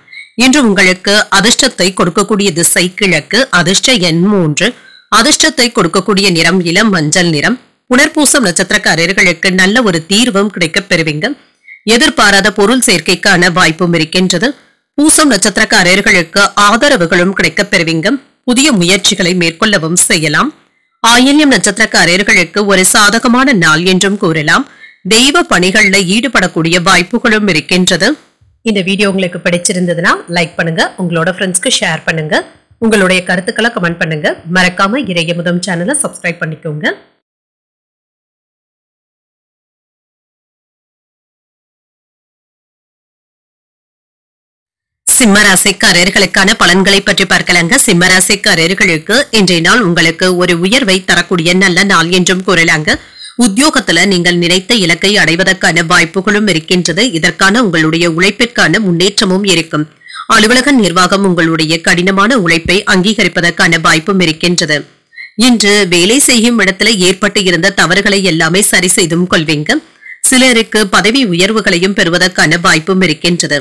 இன்று உங்களுக்கு அதிர்ஷ்டத்தை கொடுக்கக்கூடிய திசை கிழக்கு. அதிர்ஷ்ட எண் 3. அதிர்ஷ்டத்தை கொடுக்கக்கூடிய நிறம் இளம் மஞ்சள் நிறம். புனர்பூசம் நட்சத்திரக்காரர்களுக்கு நல்ல ஒரு தீர்வும் கிடைக்கப் பெறுவீங்க. எதிர்பாராத பொருள் சேர்க்கைக்கான வாய்ப்பும் இருக்கின்றது. பூசம் நட்சத்திரக்காரர்களுக்கு ஆதரவுகளும் கிடைக்கப் பெறுவீங்க. புதிய முயற்சிகளை மேற்கொள்ளவும் செய்யலாம். ஆயில்யம் நட்சத்திரக்காரர்களுக்கு ஒரு சாதகமான நாள் என்றும் கூறலாம். தெய்வ பணிகள்ல ஈடுபடக்கூடிய வாய்ப்புகளும் இருக்கின்றது. இந்த வீடியோ உங்களுக்கு பிடிச்சிருந்ததுன்னா லைக் பண்ணுங்க. உங்களோட ஃப்ரெண்ட்ஸ்க்கு ஷேர் பண்ணுங்க. உங்களுடைய கருத்துக்களை கமெண்ட் பண்ணுங்க. மறக்காம இறையமுதம் சேனலை சப்ஸ்கிரைப் பண்ணிக்கோங்க. சிம்மராசிக்காரர்களுக்கான பலன்களை பற்றி பார்க்கலாங்க. சிம்மராசிக்காரர்களுக்கு இன்றைய நாள் உங்களுக்கு ஒரு உயர்வை தரக்கூடிய நல்ல நாள் என்றும் கூறலாங்க. உத்தியோகத்துல நீங்கள் நினைத்த இலக்கை அடைவதற்கான வாய்ப்புகளும் இருக்கின்றது. இதற்கான உங்களுடைய உழைப்பிற்கான முன்னேற்றமும் இருக்கும். அலுவலக நிர்வாகம் உங்களுடைய கடினமான உழைப்பை அங்கீகரிப்பதற்கான வாய்ப்பும் இருக்கின்றது. இன்று வேலை செய்யும் இடத்துல ஏற்பட்டு இருந்த தவறுகளை எல்லாமே சரி செய்தும் கொள்வீங்க. சிலருக்கு பதவி உயர்வுகளையும் பெறுவதற்கான வாய்ப்பும் இருக்கின்றது.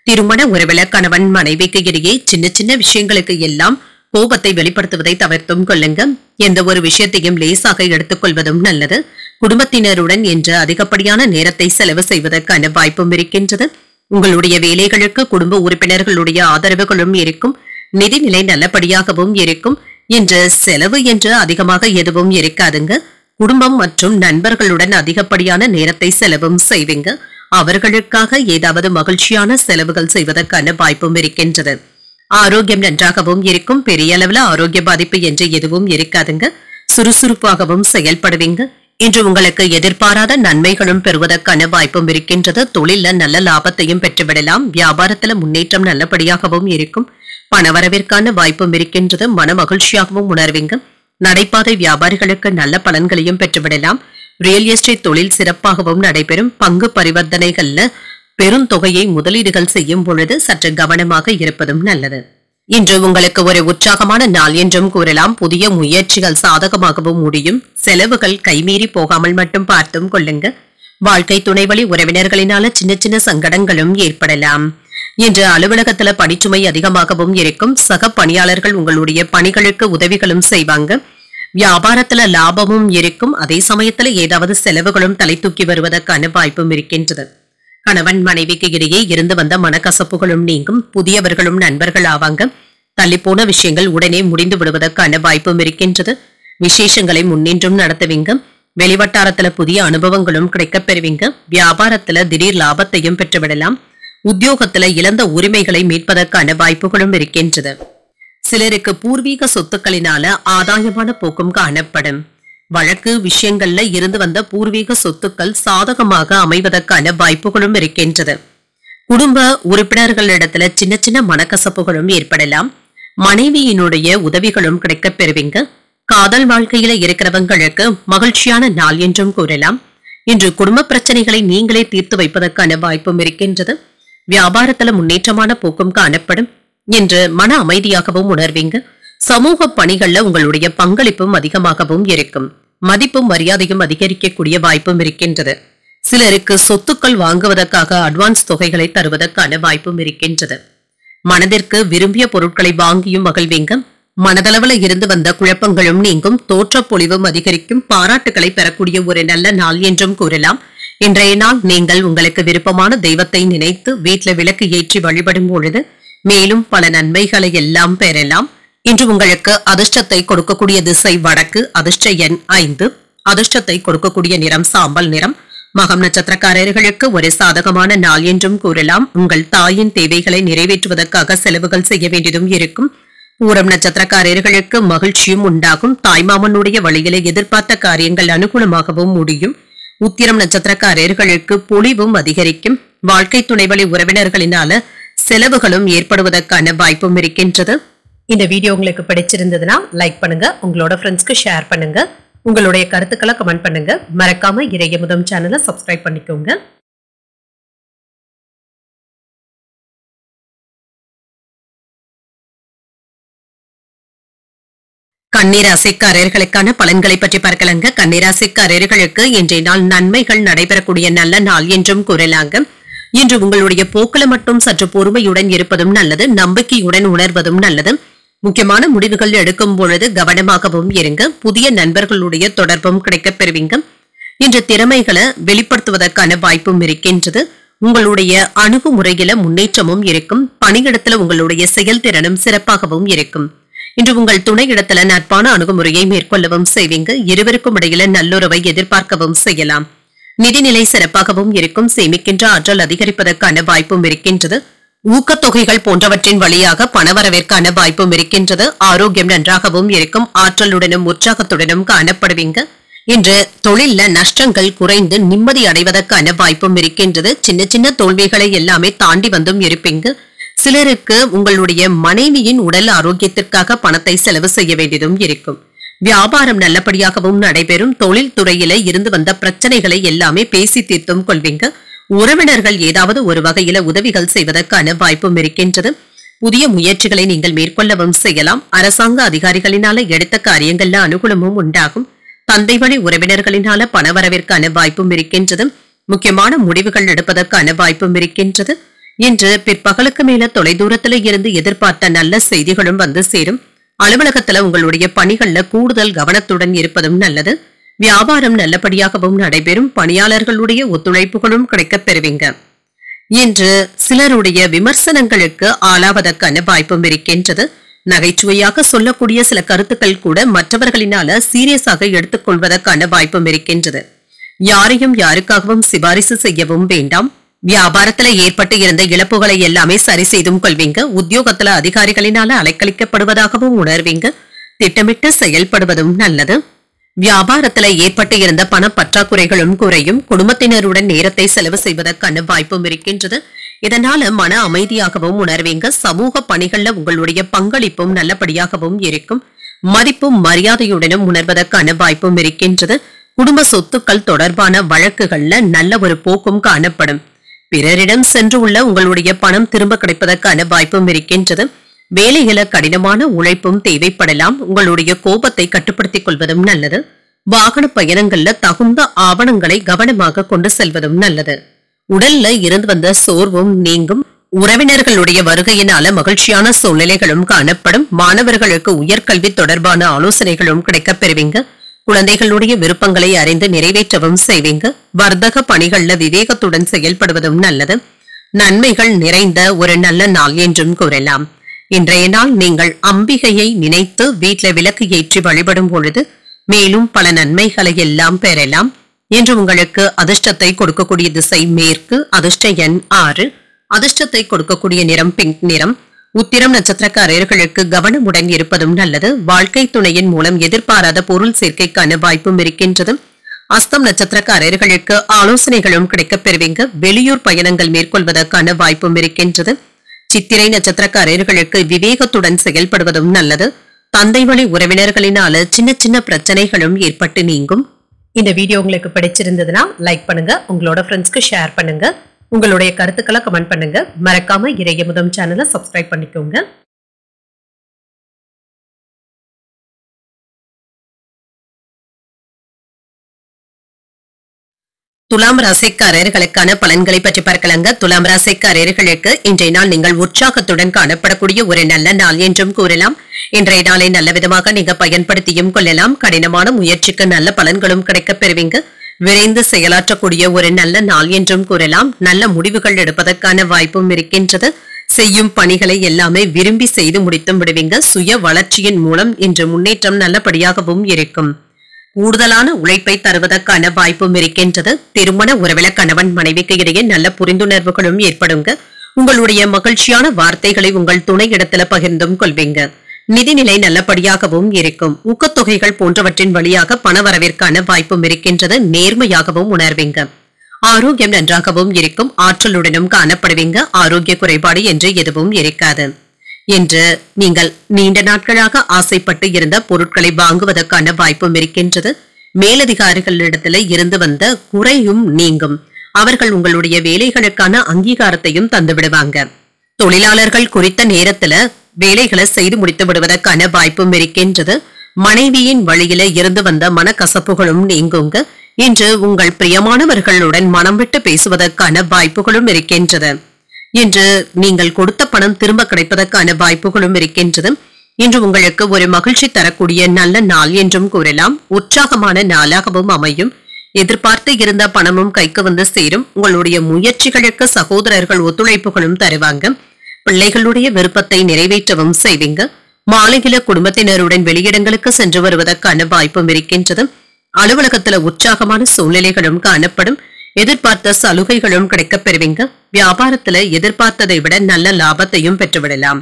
திருமண உறவுல கணவன் மனைவிக்கு இடையே சின்ன சின்ன விஷயங்களுக்கு எல்லாம் கோபத்தை வெளிப்படுத்துவதை தவிர்த்தும் கொள்ளுங்க. எந்த ஒரு விஷயத்தையும் லேசாக எடுத்துக் கொள்வதும் நல்லது. குடும்பத்தினருடன் என்று அதிகப்படியான நேரத்தை செலவு செய்வதற்கான வாய்ப்பும் இருக்கின்றது. உங்களுடைய வேலைகளுக்கு குடும்ப உறுப்பினர்களுடைய ஆதரவுகளும் இருக்கும். நிதிநிலை நல்லபடியாகவும் இருக்கும். இன்று செலவு என்று அதிகமாக எதுவும் இருக்காதுங்க. குடும்பம் மற்றும் நண்பர்களுடன் அதிகப்படியான நேரத்தை செலவும் செய்வீங்க. அவர்களுக்காக ஏதாவது மகிழ்ச்சியான செலவுகள் செய்வதற்கான வாய்ப்பும் இருக்கின்றது. ஆரோக்கியம் நன்றாகவும் இருக்கும். பெரிய அளவுல ஆரோக்கிய பாதிப்பு என்று எதுவும் இருக்காதுங்க. சுறுசுறுப்பாகவும் செயல்படுவீங்க. இன்று உங்களுக்கு எதிர்பாராத நன்மைகளும் பெறுவதற்கான வாய்ப்பும் இருக்கின்றது. தொழில நல்ல லாபத்தையும் பெற்றுவிடலாம். வியாபாரத்துல முன்னேற்றம் நல்லபடியாகவும் இருக்கும். பணவரவிற்கான வாய்ப்பும் இருக்கின்றது. மன மகிழ்ச்சியாகவும் உணர்வீங்க. நடைபாதை வியாபாரிகளுக்கு நல்ல பலன்களையும் பெற்றுவிடலாம். ரியல் எஸ்டேட் தொழில் சிறப்பாகவும் நடைபெறும். பங்கு பரிவர்த்தனைகள்ல பெருந்தொகையை முதலீடுகள் செய்யும் பொழுது சற்று கவனமாக இருப்பதும் நல்லது. இன்று உங்களுக்கு ஒரு உற்சாகமான நாள் என்றும் கூறலாம். புதிய முயற்சிகள் சாதகமாகவும் முடியும். செலவுகள் கைமீறி போகாமல் மட்டும் பார்த்தும் கொள்ளுங்க. வாழ்க்கை துணைவழி உறவினர்களினால சின்ன சின்ன சங்கடங்களும் ஏற்படலாம். இன்று அலுவலகத்துல பணிச்சுமை அதிகமாகவும் இருக்கும். சக பணியாளர்கள் உங்களுடைய பணிகளுக்கு உதவிகளும் செய்வாங்க. வியாபாரத்துல லாபமும் இருக்கும். அதே சமயத்துல ஏதாவது செலவுகளும் தலை தூக்கி வருவதற்கான வாய்ப்பும் இருக்கின்றது. கணவன் மனைவிக்கு இடையே இருந்து வந்த மனக்கசப்புகளும் நீங்கும். புதியவர்களும் நண்பர்கள் ஆவாங்க. தள்ளிப்போன விஷயங்கள் உடனே முடிந்து விடுவதற்கான வாய்ப்பும் இருக்கின்றது. விசேஷங்களை முன்னின்றும் நடத்துவீங்க. வெளிவட்டாரத்துல புதிய அனுபவங்களும் கிடைக்கப் பெறுவீங்க. வியாபாரத்துல திடீர் லாபத்தையும் பெற்றுவிடலாம். உத்தியோகத்துல இழந்த உரிமைகளை மீட்பதற்கான வாய்ப்புகளும் இருக்கின்றது. சிலருக்கு பூர்வீக சொத்துக்களினால ஆதாயமான போக்கும் காணப்படும். வழக்கு விஷயங்கள்ல இருந்து வந்த பூர்வீக சொத்துக்கள் சாதகமாக அமைவதற்கான வாய்ப்புகளும் இருக்கின்றது. குடும்ப உறுப்பினர்களிடத்துல சின்ன சின்ன மனக்கசப்புகளும் ஏற்படலாம். மனைவியினுடைய உதவிகளும் கிடைக்கப் பெறுவீங்க. காதல் வாழ்க்கையில இருக்கிறவங்களுக்கு மகிழ்ச்சியான நாள் என்றும் கூறலாம். இன்று குடும்ப பிரச்சனைகளை நீங்களே தீர்த்து வைப்பதற்கான வாய்ப்பும் இருக்கின்றது. வியாபாரத்துல முன்னேற்றமான போக்கும் காணப்படும். இன்று மன அமைதியாகவும் உணர்வீங்க. சமூக பணிகள்ல உங்களுடைய பங்களிப்பும் அதிகமாகவும் இருக்கும். மதிப்பும் மரியாதையும் அதிகரிக்கக்கூடிய வாய்ப்பும் இருக்கின்றது. சிலருக்கு சொத்துக்கள் வாங்குவதற்காக அட்வான்ஸ் தொகைகளை தருவதற்கான வாய்ப்பும் இருக்கின்றது. மனதிற்கு விரும்பிய பொருட்களை வாங்கியும் மகிழ்வீங்க. மனதளவுல இருந்து வந்த குழப்பங்களும் நீங்கும். தோற்றப்பொழிவும் அதிகரிக்கும். பாராட்டுகளை பெறக்கூடிய ஒரு நல்ல நாள் என்றும் கூறலாம். இன்றைய நாள் நீங்கள் உங்களுக்கு விருப்பமான தெய்வத்தை நினைத்து வீட்டில் விளக்கு ஏற்றி வழிபடும் பொழுது மேலும் பல நன்மைகளை எல்லாம் பெறலாம். இன்று உங்களுக்கு அதிர்ஷ்டத்தை கொடுக்கக்கூடிய திசை வடக்கு. அதிர்ஷ்ட எண் 5. அதிர்ஷ்டத்தை கொடுக்கக்கூடிய நிறம் சாம்பல் நிறம். மகம் நட்சத்திரக்காரர்களுக்கு ஒரு சாதகமான நாள் என்றும் கூறலாம். உங்கள் தாயின் தேவைகளை நிறைவேற்றுவதற்காக செலவுகள் செய்ய வேண்டியதும் இருக்கும். பூரம் நட்சத்திரக்காரர்களுக்கு மகிழ்ச்சியும் உண்டாகும். தாய்மாமனுடைய வழியிலே எதிர்பார்த்த காரியங்கள் அனுகூலமாகவும் முடியும். உத்திரம் நட்சத்திரக்காரர்களுக்கு பொலிவும் அதிகரிக்கும். வாழ்க்கை துணைவழி உறவினர்களினால செலவுகளும் ஏற்படுவதற்கான வாய்ப்பும் இருக்கின்றது. இந்த வீடியோ உங்களுக்கு பிடிச்சிருந்ததுன்னா லைக் பண்ணுங்க. உங்களோட ஃப்ரெண்ட்ஸ்க்கு ஷேர் பண்ணுங்க. உங்களுடைய கருத்துக்களை கமெண்ட் பண்ணுங்க. மறக்காம இறையமுதம் சேனலை சப்ஸ்கிரைப் பண்ணிக்கோங்க. கன்னிராசிக்காரர்களுக்கான பலன்களை பற்றி பார்க்கலாங்க. கன்னிராசிக்காரர்களுக்கு இன்றைய நாள் நன்மைகள் நடைபெறக்கூடிய நல்ல நாள் என்றும் கூறலாங்க. இன்று உங்களுடைய போக்களை மட்டும் சற்று பொறுமையுடன் இருப்பதும் நல்லது. நம்பிக்கையுடன் உணர்வதும் நல்லது. முக்கியமான முடிவுகள் எடுக்கும் பொழுது கவனமாகவும் இருங்க. புதிய நண்பர்களுடைய தொடர்பும் கிடைக்கப் பெறுவீங்க. இன்று திறமைகளை வெளிப்படுத்துவதற்கான வாய்ப்பும் இருக்கின்றது. உங்களுடைய அணுகுமுறையில முன்னேற்றமும் இருக்கும். பணியிடத்துல உங்களுடைய செயல்திறனும் சிறப்பாகவும் இருக்கும். இன்று உங்கள் துணையிடத்துல நட்பான அணுகுமுறையை மேற்கொள்ளவும் செய்வீங்க. இருவருக்கும் இடையில நல்லுறவை எதிர்பார்க்கவும் செய்யலாம். நிதிநிலை சிறப்பாகவும் இருக்கும். சேமிக்கின்ற ஆற்றல் அதிகரிப்பதற்கான வாய்ப்பும் இருக்கின்றது. ஊக்கத்தொகைகள் போன்றவற்றின் வழியாக பணவரவிற்கான வாய்ப்பும் இருக்கின்றது. ஆரோக்கியம் நன்றாகவும் இருக்கும். ஆற்றலுடனும் உற்சாகத்துடனும் காணப்படுவீங்க. இன்று தொழில்ல நஷ்டங்கள் குறைந்து நிம்மதி அடைவதற்கான வாய்ப்பும் இருக்கின்றது. சின்ன சின்ன தோல்விகளை எல்லாமே தாண்டி வந்தும் இருப்பீங்க. சிலருக்கு உங்களுடைய மனைவியின் உடல் ஆரோக்கியத்திற்காக பணத்தை செலவு செய்ய வேண்டியதும் இருக்கும். வியாபாரம் நல்லபடியாகவும் நடைபெறும். தொழில் துறையில இருந்து வந்த பிரச்சனைகளை எல்லாமே பேசி தீர்த்தும் கொள்வீங்க. உறவினர்கள் ஏதாவது ஒரு வகையில உதவிகள் செய்வதற்கான வாய்ப்பும் இருக்கின்றது. புதிய முயற்சிகளை நீங்கள் மேற்கொள்ளவும் செய்யலாம். அரசாங்க அதிகாரிகளினால எடுத்த காரியங்கள்ல அனுகூலமும் உண்டாகும். தந்தை வழி உறவினர்களினால பணவரவிற்கான வாய்ப்பும் இருக்கின்றது. முக்கியமான முடிவுகள் எடுப்பதற்கான வாய்ப்பும் இருக்கின்றது. இன்று பிற்பகலுக்கு மேல தொலைதூரத்துல இருந்து எதிர்பார்த்த நல்ல செய்திகளும் வந்து சேரும். அலுவலகத்துல உங்களுடைய பணிகள்ல கூடுதல் கவனத்துடன் இருப்பதும் நல்லது. வியாபாரம் நல்லபடியாகவும் நடைபெறும். பணியாளர்களுடைய ஒத்துழைப்புகளும் கிடைக்கப் பெறுவீங்க. இன்று சிலருடைய விமர்சனங்களுக்கு ஆளாவதற்கான வாய்ப்பும் இருக்கின்றது. நகைச்சுவையாக சொல்லக்கூடிய சில கருத்துக்கள் கூட மற்றவர்களினால சீரியஸாக எடுத்துக்கொள்வதற்கான வாய்ப்பும் இருக்கின்றது. யாரையும் யாருக்காகவும் சிபாரிசு செய்யவும் வேண்டாம். வியாபாரத்துல ஏற்பட்டு இருந்த இழப்புகளை எல்லாமே சரி செய்தும் கொள்வீங்க. உத்தியோகத்துல அதிகாரிகளினால அலைக்கழிக்கப்படுவதாகவும் உணர்வீங்க. திட்டமிட்டு செயல்படுவதும் நல்லது. வியாபாரத்துல ஏற்பட்டு இருந்த பண பற்றாக்குறைகளும் குறையும். குடும்பத்தினருடன் நேரத்தை செலவு செய்வதற்கான வாய்ப்பும் இருக்கின்றது. இதனால மன அமைதியாகவும் உணர்வீங்க. சமூக பணிகள்ல உங்களுடைய பங்களிப்பும் நல்லபடியாகவும் இருக்கும். மதிப்பும் மரியாதையுடனும் உணர்வதற்கான வாய்ப்பும் இருக்கின்றது. குடும்ப சொத்துக்கள் தொடர்பான வழக்குகள்ல நல்ல ஒரு போக்கும் காணப்படும். பிறரிடம் சென்று உள்ள உங்களுடைய பணம் திரும்ப கிடைப்பதற்கான வாய்ப்பும் இருக்கின்றது. வேலையில கடினமான உழைப்பும் தேவைப்படலாம். உங்களுடைய கோபத்தை கட்டுப்படுத்திக் கொள்வதும் நல்லது. வாகன பயணங்கள்ல தகுந்த ஆவணங்களை கவனமாக கொண்டு செல்வதும் நல்லது. உடல்ல இருந்து வந்த சோர்வும் நீங்கும். உறவினர்களுடைய வருகையினால மகிழ்ச்சியான சூழ்நிலைகளும் காணப்படும். மாணவர்களுக்கு உயர்கல்வி தொடர்பான ஆலோசனைகளும் கிடைக்கப் பெறுவீங்க. குழந்தைகளுடைய விருப்பங்களை அறிந்து நிறைவேற்றவும் செய்வீங்க. வர்த்தக பணிகள்ல விவேகத்துடன் செயல்படுவதும் நல்லது. நன்மைகள் நிறைந்த ஒரு நல்ல நாள் என்றும் கூறலாம். இன்றைய நாள் நீங்கள் அம்பிகையை நினைத்து வீட்ல விளக்கு ஏற்றி வழிபடும் பொழுது மேலும் பல நன்மைகளை எல்லாம் பெறலாம். என்று உங்களுக்கு அதிர்ஷ்டத்தை கொடுக்கக்கூடிய திசை மேற்கு. அதிர்ஷ்ட எண் 6. அதிர்ஷ்டத்தை கொடுக்கக்கூடிய நிறம் பிங்க் நிறம். உத்திரம் நட்சத்திரக்காரர்களுக்கு கவனமுடன் இருப்பதும் நல்லது. வாழ்க்கை துணையின் மூலம் எதிர்பாராத பொருள் சேர்க்கைக்கான வாய்ப்பும் இருக்கின்றது. அஸ்தம் நட்சத்திரக்காரர்களுக்கு ஆலோசனைகளும் கிடைக்கப் பெறுவீங்க. வெளியூர் பயணங்கள் மேற்கொள்வதற்கான வாய்ப்பும் இருக்கின்றது. சித்திரை நட்சத்திரக்காரர்களுக்கு விவேகத்துடன் செயல்படுவதும் நல்லது. தந்தை வழி உறவினர்களினால சின்ன சின்ன பிரச்சனைகளும் ஏற்பட்டு நீங்கும். இந்த வீடியோ உங்களுக்கு பிடிச்சிருந்ததுன்னா லைக் பண்ணுங்க. உங்களோட ஃப்ரெண்ட்ஸ்க்கு ஷேர் பண்ணுங்க. உங்களுடைய கருத்துக்களை கமெண்ட் பண்ணுங்க. மறக்காம இறையமுதம் சேனலை சப்ஸ்கிரைப் பண்ணிக்கோங்க. துலாம் ராசிக்காரர்களுக்கான பலன்களை பற்றி பார்க்கலாங்க. துலாம் ராசிக்காரர்களுக்கு இன்றைய நாள் நீங்கள் உற்சாகத்துடன் காணப்படக்கூடிய ஒரு நல்ல நாள் என்றும் கூறலாம். இன்றைய நாளை நல்ல விதமாக நீங்க பயன்படுத்தியும் கொள்ளலாம். கடினமான முயற்சிக்கு நல்ல பலன்களும் கிடைக்கப் பெறுவீங்க. விரைந்து செயலாற்றக்கூடிய ஒரு நல்ல நாள் என்றும் கூறலாம். நல்ல முடிவுகள் எடுப்பதற்கான வாய்ப்பும் இருக்கின்றது. செய்யும் பணிகளை எல்லாமே விரும்பி செய்து முடித்தும் விடுவீங்க. சுய வளர்ச்சியின் மூலம் இன்று முன்னேற்றம் நல்லபடியாகவும் இருக்கும். கூடுதலான உழைப்பை தருவதற்கான வாய்ப்பும் இருக்கின்றது. திருமண உறவில கணவன் மனைவிக்கு இடையே நல்ல புரிந்துணர்வுகளும் ஏற்படுங்க. உங்களுடைய மகிழ்ச்சியான வார்த்தைகளை உங்கள் துணை இடத்துல பகிர்ந்தும் கொள்வீங்க. நிதிநிலை நல்லபடியாகவும் இருக்கும். ஊக்கத்தொகைகள் போன்றவற்றின் வழியாக பணவரவிற்கான வாய்ப்பும் இருக்கின்றது. நேர்மையாகவும் உணர்வீங்க. ஆரோக்கியம் நன்றாகவும் இருக்கும். ஆற்றலுடனும் காணப்படுவீங்க. ஆரோக்கிய குறைபாடு என்று எதுவும் இருக்காது. என்று நீங்கள் நீண்ட நாட்களாக ஆசைப்பட்டு இருந்த பொருட்களை வாங்குவதற்கான வாய்ப்பும் இருக்கின்றது. மேலதிகாரிகளிடத்துல இருந்து வந்த குறையும் நீங்கும். அவர்கள் உங்களுடைய வேலைகளுக்கான அங்கீகாரத்தையும் தந்து விடுவாங்க. தொழிலாளர்கள் குறித்த நேரத்துல வேலைகளை செய்து முடித்து விடுவதற்கான வாய்ப்பும் இருக்கின்றது. மனைவியின் வழியில இருந்து வந்த மனக்கசப்புகளும் நீங்குங்க. இன்று உங்கள் பிரியமானவர்களுடன் மனம் விட்டு பேசுவதற்கான வாய்ப்புகளும் இருக்கின்றது. இன்று நீங்கள் கொடுத்த பணம் திரும்ப கிடைப்பதற்கான வாய்ப்புகளும் இருக்கின்றது. இன்று உங்களுக்கு ஒரு மகிழ்ச்சி தரக்கூடிய நல்ல நாள் என்றும் கூறலாம். உற்சாகமான நாளாகவும் அமையும். எதிர்பார்த்து இருந்த பணமும் கைக்கு வந்து சேரும். உங்களுடைய முயற்சிகளுக்கு சகோதரர்கள் ஒத்துழைப்புகளும் தருவாங்க. பிள்ளைகளுடைய விருப்பத்தை நிறைவேற்றவும் செய்வீங்க. மாலையில குடும்பத்தினருடன் வெளியிடங்களுக்கு சென்று வருவதற்கான வாய்ப்பும் இருக்கின்றது. அலுவலகத்துல உற்சாகமான சூழ்நிலைகளும் காணப்படும். எதிர்பார்த்த சலுகைகளும் கிடைக்கப் பெறுவீங்க. வியாபாரத்துல எதிர்பார்த்ததை விட நல்ல லாபத்தையும் பெற்றுவிடலாம்.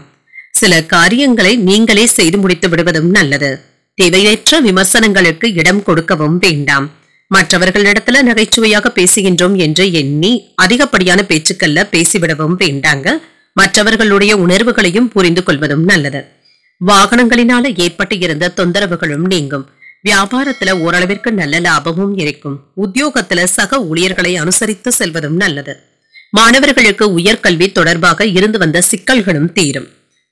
சில காரியங்களை நீங்களே செய்து முடித்து விடுவதும் நல்லது. தேவையற்ற விமர்சனங்களுக்கு இடம் கொடுக்கவும் வேண்டாம். மற்றவர்களிடத்துல நகைச்சுவையாக பேசுகின்றோம் என்று எண்ணி அதிகப்படியான பேச்சுக்கள்ல பேசிவிடவும் வேண்டாங்க. மற்றவர்களுடைய உணர்வுகளையும் புரிந்து கொள்வதும் நல்லது. வாகனங்களினால ஏற்பட்டு இருந்த தொந்தரவுகளும் நீங்கும். வியாபாரத்துல ஓரளவிற்கு நல்ல லாபமும் இருக்கும். உத்தியோகத்துல சக ஊழியர்களை அனுசரித்து செல்வதும் நல்லது. மாணவர்களுக்கு உயர்கல்வி தொடர்பாக இருந்து வந்த சிக்கல்களும் தீரும்.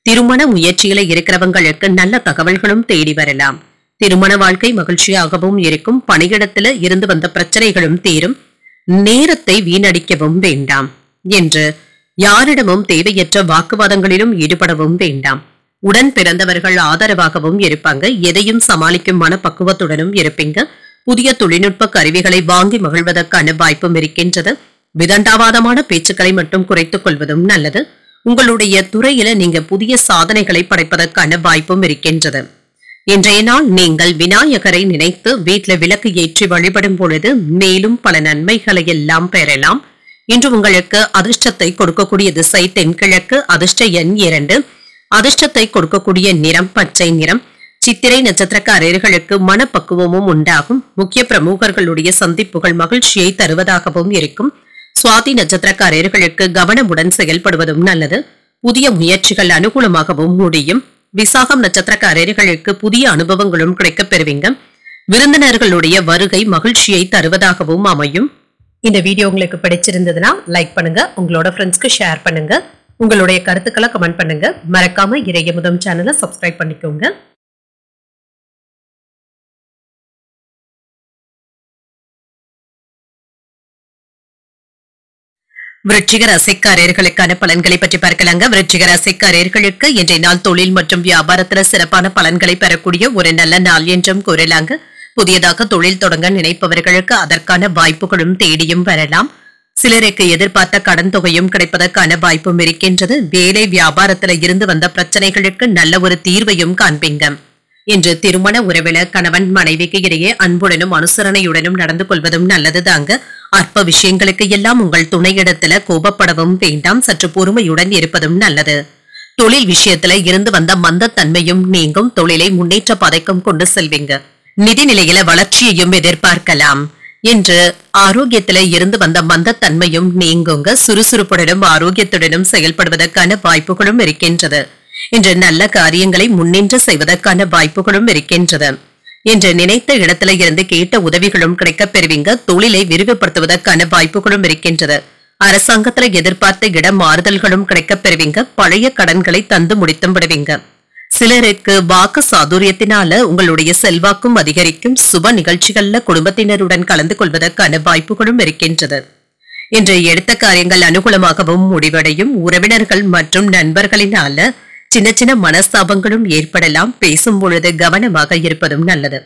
திருமண முயற்சியில இருக்கிறவங்களுக்கு நல்ல தகவல்களும் தேடி வரலாம். திருமண வாழ்க்கை மகிழ்ச்சியாகவும் இருக்கும். பணியிடத்துல இருந்து வந்த பிரச்சனைகளும் தீரும். நேரத்தை வீணடிக்கவும் வேண்டாம். என்று யாரிடமும் தேவையற்ற வாக்குவாதங்களிலும் ஈடுபடவும் வேண்டாம். உடன் பிறந்தவர்கள் ஆதரவாகவும் இருப்பாங்க. எதையும் சமாளிக்கும் மனப்பக்குவத்துடனும் இருப்பீங்க. புதிய தொழில்நுட்ப கருவிகளை வாங்கி மகிழ்வதற்கான வாய்ப்பும் இருக்கின்றது. விதண்டாவாதமான பேச்சுக்களை மட்டும் குறைத்துக் கொள்வதும் நல்லது. உங்களுடைய துறையில நீங்க புதிய சாதனைகளை படைப்பதற்கான வாய்ப்பும் இருக்கின்றது. இன்றைய நாள் நீங்கள் விநாயகரை நினைத்து வீட்ல விளக்கு ஏற்றி வழிபடும் பொழுது மேலும் பல நன்மைகளை எல்லாம் பெறலாம். இன்று உங்களுக்கு அதிர்ஷ்டத்தை கொடுக்கக்கூடிய திசை தென்கிழக்கு. அதிர்ஷ்ட எண் 2. அதிர்ஷ்டத்தை கொடுக்கக்கூடிய நிறம் பச்சை நிறம். சித்திரை நட்சத்திரக்காரர்களுக்கு மனப்பக்குவமும் உண்டாகும். முக்கிய பிரமுகர்களுடைய சந்திப்புகள் மகிழ்ச்சியை தருவதாகவும் இருக்கும். சுவாதி நட்சத்திரக்காரர்களுக்கு கவனமுடன் செயல்படுவதும் நல்லது. புதிய முயற்சிகள் அனுகூலமாகவும் முடியும். விசாகம் நட்சத்திரக்காரர்களுக்கு புதிய அனுபவங்களும் கிடைக்கப் பெறுவீங்க. விருந்தினர்களுடைய வருகை மகிழ்ச்சியை தருவதாகவும் அமையும். இந்த வீடியோ உங்களுக்கு பிடிச்சிருந்ததுன்னா லைக் பண்ணுங்க, உங்களோட ஃப்ரெண்ட்ஸ்க்கு ஷேர் பண்ணுங்க, உங்களுடைய கருத்துக்களை கமெண்ட் பண்ணுங்க. மறக்காம இறையமுதம் சேனலை சப்ஸ்கிரைப் பண்ணிக்கோங்க. விருச்சிக ராசிக்காரர்களுக்கான பலன்களை பற்றி பார்க்கலாங்க. விருச்சிக ராசிக்காரர்களுக்கு இன்றைய நாள் தொழில் மற்றும் வியாபாரத்துல சிறப்பான பலன்களை பெறக்கூடிய ஒரு நல்ல நாள் என்றும் கூறலாங்க. புதியதாக தொழில் தொடங்க நினைப்பவர்களுக்கு அதற்கான வாய்ப்புகளும் தேடியும் வரலாம். சிலருக்கு எதிர்பார்த்த கடன் தொகையும் கிடைப்பதற்கான வாய்ப்பும் இருக்கின்றது. வேலை வியாபாரத்துல இருந்து வந்த பிரச்சனைகளுக்கு நல்ல ஒரு தீர்வையும் காண்பீங்க. இன்று திருமண உறவில கணவன் மனைவிக்கு இடையே அன்புடனும் அனுசரணையுடனும் நடந்து கொள்வதும் நல்லதுதாங்க. அற்ப விஷயங்களுக்கு எல்லாம் உங்கள் துணையிடத்துல கோபப்படவும் வேண்டாம். சற்று பொறுமையுடன் இருப்பதும் நல்லது. தொழில் விஷயத்துல இருந்து வந்த மந்தத்தன்மையும் நீங்கும். தொழிலை முன்னேற்ற பாதைக்கும் கொண்டு செல்வீங்க. நிதிநிலையில வளர்ச்சியையும் எதிர்பார்க்கலாம். இன்று ஆரோக்கியத்தில இருந்து வந்த மந்தத்தன்மையும் நீங்குங்க. சுறுசுறுப்புடனும் ஆரோக்கியத்துடனும் செயல்படுவதற்கான வாய்ப்புகளும் இருக்கின்றது. இன்று நல்ல காரியங்களை முன்னின்று செய்வதற்கான வாய்ப்புகளும் இருக்கின்றது. இன்று நினைத்த இடத்துல இருந்து கேட்ட உதவிகளும் கிடைக்கப் பெறுவீங்க. தொழிலை விரிவுபடுத்துவதற்கான வாய்ப்புகளும் இருக்கின்றது. அரசாங்கத்துல எதிர்பார்த்த இட மாறுதல்களும் கிடைக்கப் பெறுவீங்க. பழைய கடன்களை தந்து முடித்தும் விடுவீங்க. சிலருக்கு வாக்கு சாதுரியத்தினால உங்களுடைய செல்வாக்கும் அதிகரிக்கும். சுப நிகழ்ச்சிகள்ல குடும்பத்தினருடன் கலந்து கொள்வதற்கான வாய்ப்புகளும் இருக்கின்றது. இன்று எடுத்த காரியங்கள் அனுகூலமாகவும் முடிவடையும். உறவினர்கள் மற்றும் நண்பர்களினால சின்ன சின்ன மனஸ்தாபங்களும் ஏற்படலாம். பேசும் பொழுது கவனமாக இருப்பதும் நல்லது.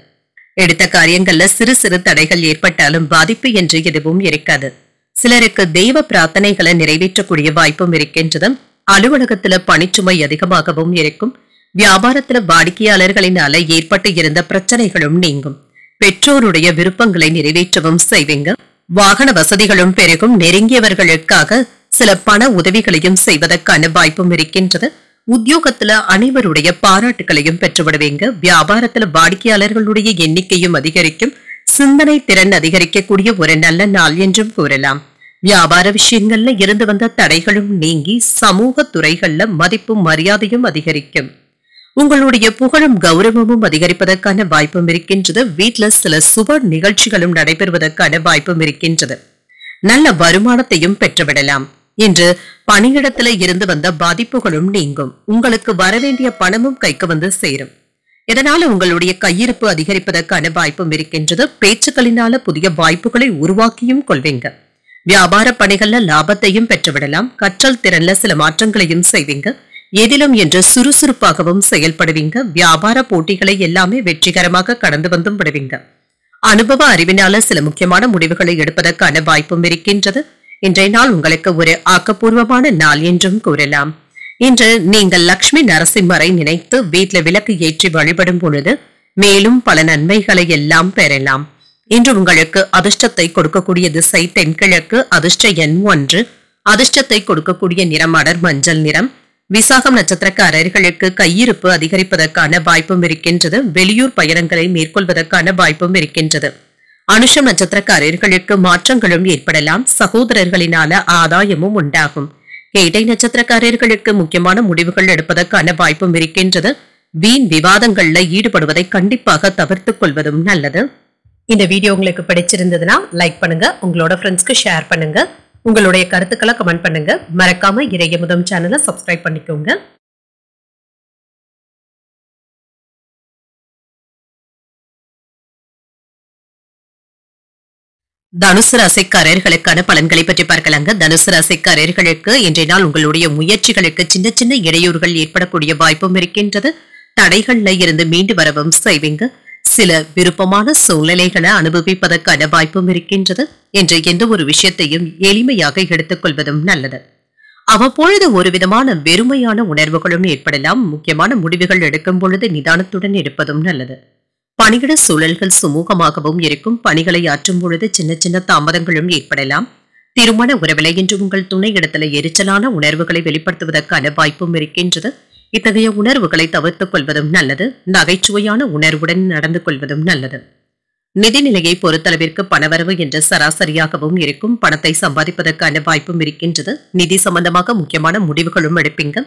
எடுத்த காரியங்கள்ல சிறு சிறு தடைகள் ஏற்பட்டாலும் பாதிப்பு என்று எதுவும் இருக்காது. சிலருக்கு தெய்வ பிரார்த்தனைகளை நிறைவேற்றக்கூடிய வாய்ப்பும் இருக்கின்றது. அலுவலகத்துல பணிச்சுமை அதிகமாகவும் இருக்கும். வியாபாரத்துல வாடிக்கையாளர்களினால ஏற்பட்டு இருந்த பிரச்சனைகளும் நீங்கும். பெற்றோருடைய விருப்பங்களை நிறைவேற்றவும் செய்வீங்க. வாகன வசதிகளும் பெருகும். நெருங்கியவர்களுக்காக சில பண உதவிகளையும் செய்வதற்கான வாய்ப்பும் இருக்கின்றது. உத்தியோகத்துல அனைவருடைய பாராட்டுகளையும் பெற்றுவிடுவீங்க. வியாபாரத்துல வாடிக்கையாளர்களுடைய எண்ணிக்கையும் அதிகரிக்கும். சிந்தனை திறன் அதிகரிக்கக்கூடிய ஒரு நல்ல நாள் என்றும் கூறலாம். வியாபார விஷயங்கள்ல இருந்து வந்த தடைகளும் நீங்கி சமூக துறைகள்ல மதிப்பும் மரியாதையும் அதிகரிக்கும். உங்களுடைய புகழும் கௌரவமும் அதிகரிப்பதற்கான வாய்ப்பும் இருக்கின்றது. வீட்டுல சில சுப நிகழ்ச்சிகளும் நடைபெறுவதற்கான வாய்ப்பும் இருக்கின்றது. நல்ல வருமானத்தையும் பெற்றுவிடலாம். இன்று பணியிடத்துல இருந்து வந்த பாதிப்புகளும் நீங்கும். உங்களுக்கு வரவேண்டிய பணமும் கைக்கு வந்து சேரும். இதனால உங்களுடைய கையிருப்பு அதிகரிப்பதற்கான வாய்ப்பும் இருக்கின்றது. பேச்சுக்களினால புதிய வாய்ப்புகளை உருவாக்கியும் கொள்வீங்க. வியாபார பணிகள்ல லாபத்தையும் பெற்றுவிடலாம். கற்றல் திறன்ல சில மாற்றங்களையும் செய்வீங்க. எதிலும் என்று சுறுசுறுப்பாகவும் செயல்படுவீங்க. வியாபார போட்டிகளை எல்லாமே வெற்றிகரமாக கடந்து வந்தும் விடுவீங்க. அனுபவ அறிவினால சில முக்கியமான முடிவுகளை எடுப்பதற்கான வாய்ப்பும் இருக்கின்றது. இன்றைய நாள் உங்களுக்கு ஒரு ஆக்கப்பூர்வமான நாள் என்றும் கூறலாம். இன்று நீங்கள் லட்சுமி நரசிம்மரை நினைத்து வீட்டுல விளக்கு ஏற்றி வழிபடும் பொழுது மேலும் பல நன்மைகளை எல்லாம் பெறலாம். இன்று உங்களுக்கு அதிர்ஷ்டத்தை கொடுக்கக்கூடிய திசை தென்கிழக்கு. அதிர்ஷ்ட எண் 1. அதிர்ஷ்டத்தை கொடுக்கக்கூடிய நிறம் அடர் மஞ்சள் நிறம். விசாகம் நட்சத்திரக்காரர்களுக்கு கையிருப்பு அதிகரிப்பதற்கான வாய்ப்பும் இருக்கின்றது. வெளியூர் பயணங்களை மேற்கொள்வதற்கான வாய்ப்பும் இருக்கின்றது. அனுஷம் நட்சத்திரக்காரர்களுக்கு மாற்றங்களும் ஏற்படலாம். சகோதரர்களினால ஆதாயமும் உண்டாகும். கேட்டை நட்சத்திரக்காரர்களுக்கு முக்கியமான முடிவுகள் எடுப்பதற்கான வாய்ப்பும் இருக்கின்றது. வீண் விவாதங்கள்ல ஈடுபடுவதை கண்டிப்பாக தவிர்த்துக் கொள்வதும் நல்லது. இந்த வீடியோ உங்களுக்கு பிடிச்சிருந்ததுன்னா லைக் பண்ணுங்க, உங்களோட ஃப்ரெண்ட்ஸ்க்கு ஷேர் பண்ணுங்க, உங்களுடைய கருத்துக்களை கமெண்ட் பண்ணுங்க. மறக்காம இறையமுதம் சேனலை சப்ஸ்கிரைப் பண்ணிக்கோங்க. தனுசு ராசிக்காரர்களுக்கான பலன்களை பற்றி பார்க்கலாங்க. தனுசு ராசிக்காரர்களுக்கு இன்றைய நாள் உங்களுடைய முயற்சிகளுக்கு சின்ன சின்ன இடையூறுகள் ஏற்படக்கூடிய வாய்ப்பும் இருக்கின்றது. தடைகள்ல இருந்து மீண்டு வரவும் செய்வீங்க. சில விருப்பமான சூழ்நிலைகளை அனுபவிப்பதற்கான வாய்ப்பும் இருக்கின்றது. என்று எந்த ஒரு விஷயத்தையும் எளிமையாக எடுத்துக் கொள்வதும் நல்லது. அவ்வப்பொழுது ஒரு விதமான வெறுமையான உணர்வுகளும் ஏற்படலாம். முக்கியமான முடிவுகள் எடுக்கும் பொழுது நிதானத்துடன் எடுப்பதும் நல்லது. பணியிட சூழல்கள் சுமூகமாகவும் இருக்கும். பணிகளை ஆற்றும் பொழுது சின்ன சின்ன தாமதங்களும் ஏற்படலாம். திருமண உறவில இன்று உங்கள் துணை இடத்துல எரிச்சலான உணர்வுகளை வெளிப்படுத்துவதற்கான வாய்ப்பும் இருக்கின்றது. இத்தகைய உணர்வுகளை தவிர்த்துக் கொள்வதும் நல்லது. நகைச்சுவையான உணர்வுடன் நடந்து கொள்வதும் நல்லது. நிதிநிலையை பொறுத்தளவிற்கு பணவரவு என்ற சராசரியாகவும் இருக்கும். பணத்தை சம்பாதிப்பதற்கான வாய்ப்பும் இருக்கின்றது. நிதி சம்பந்தமாக முக்கியமான முடிவுகளும் எடுப்பீங்க.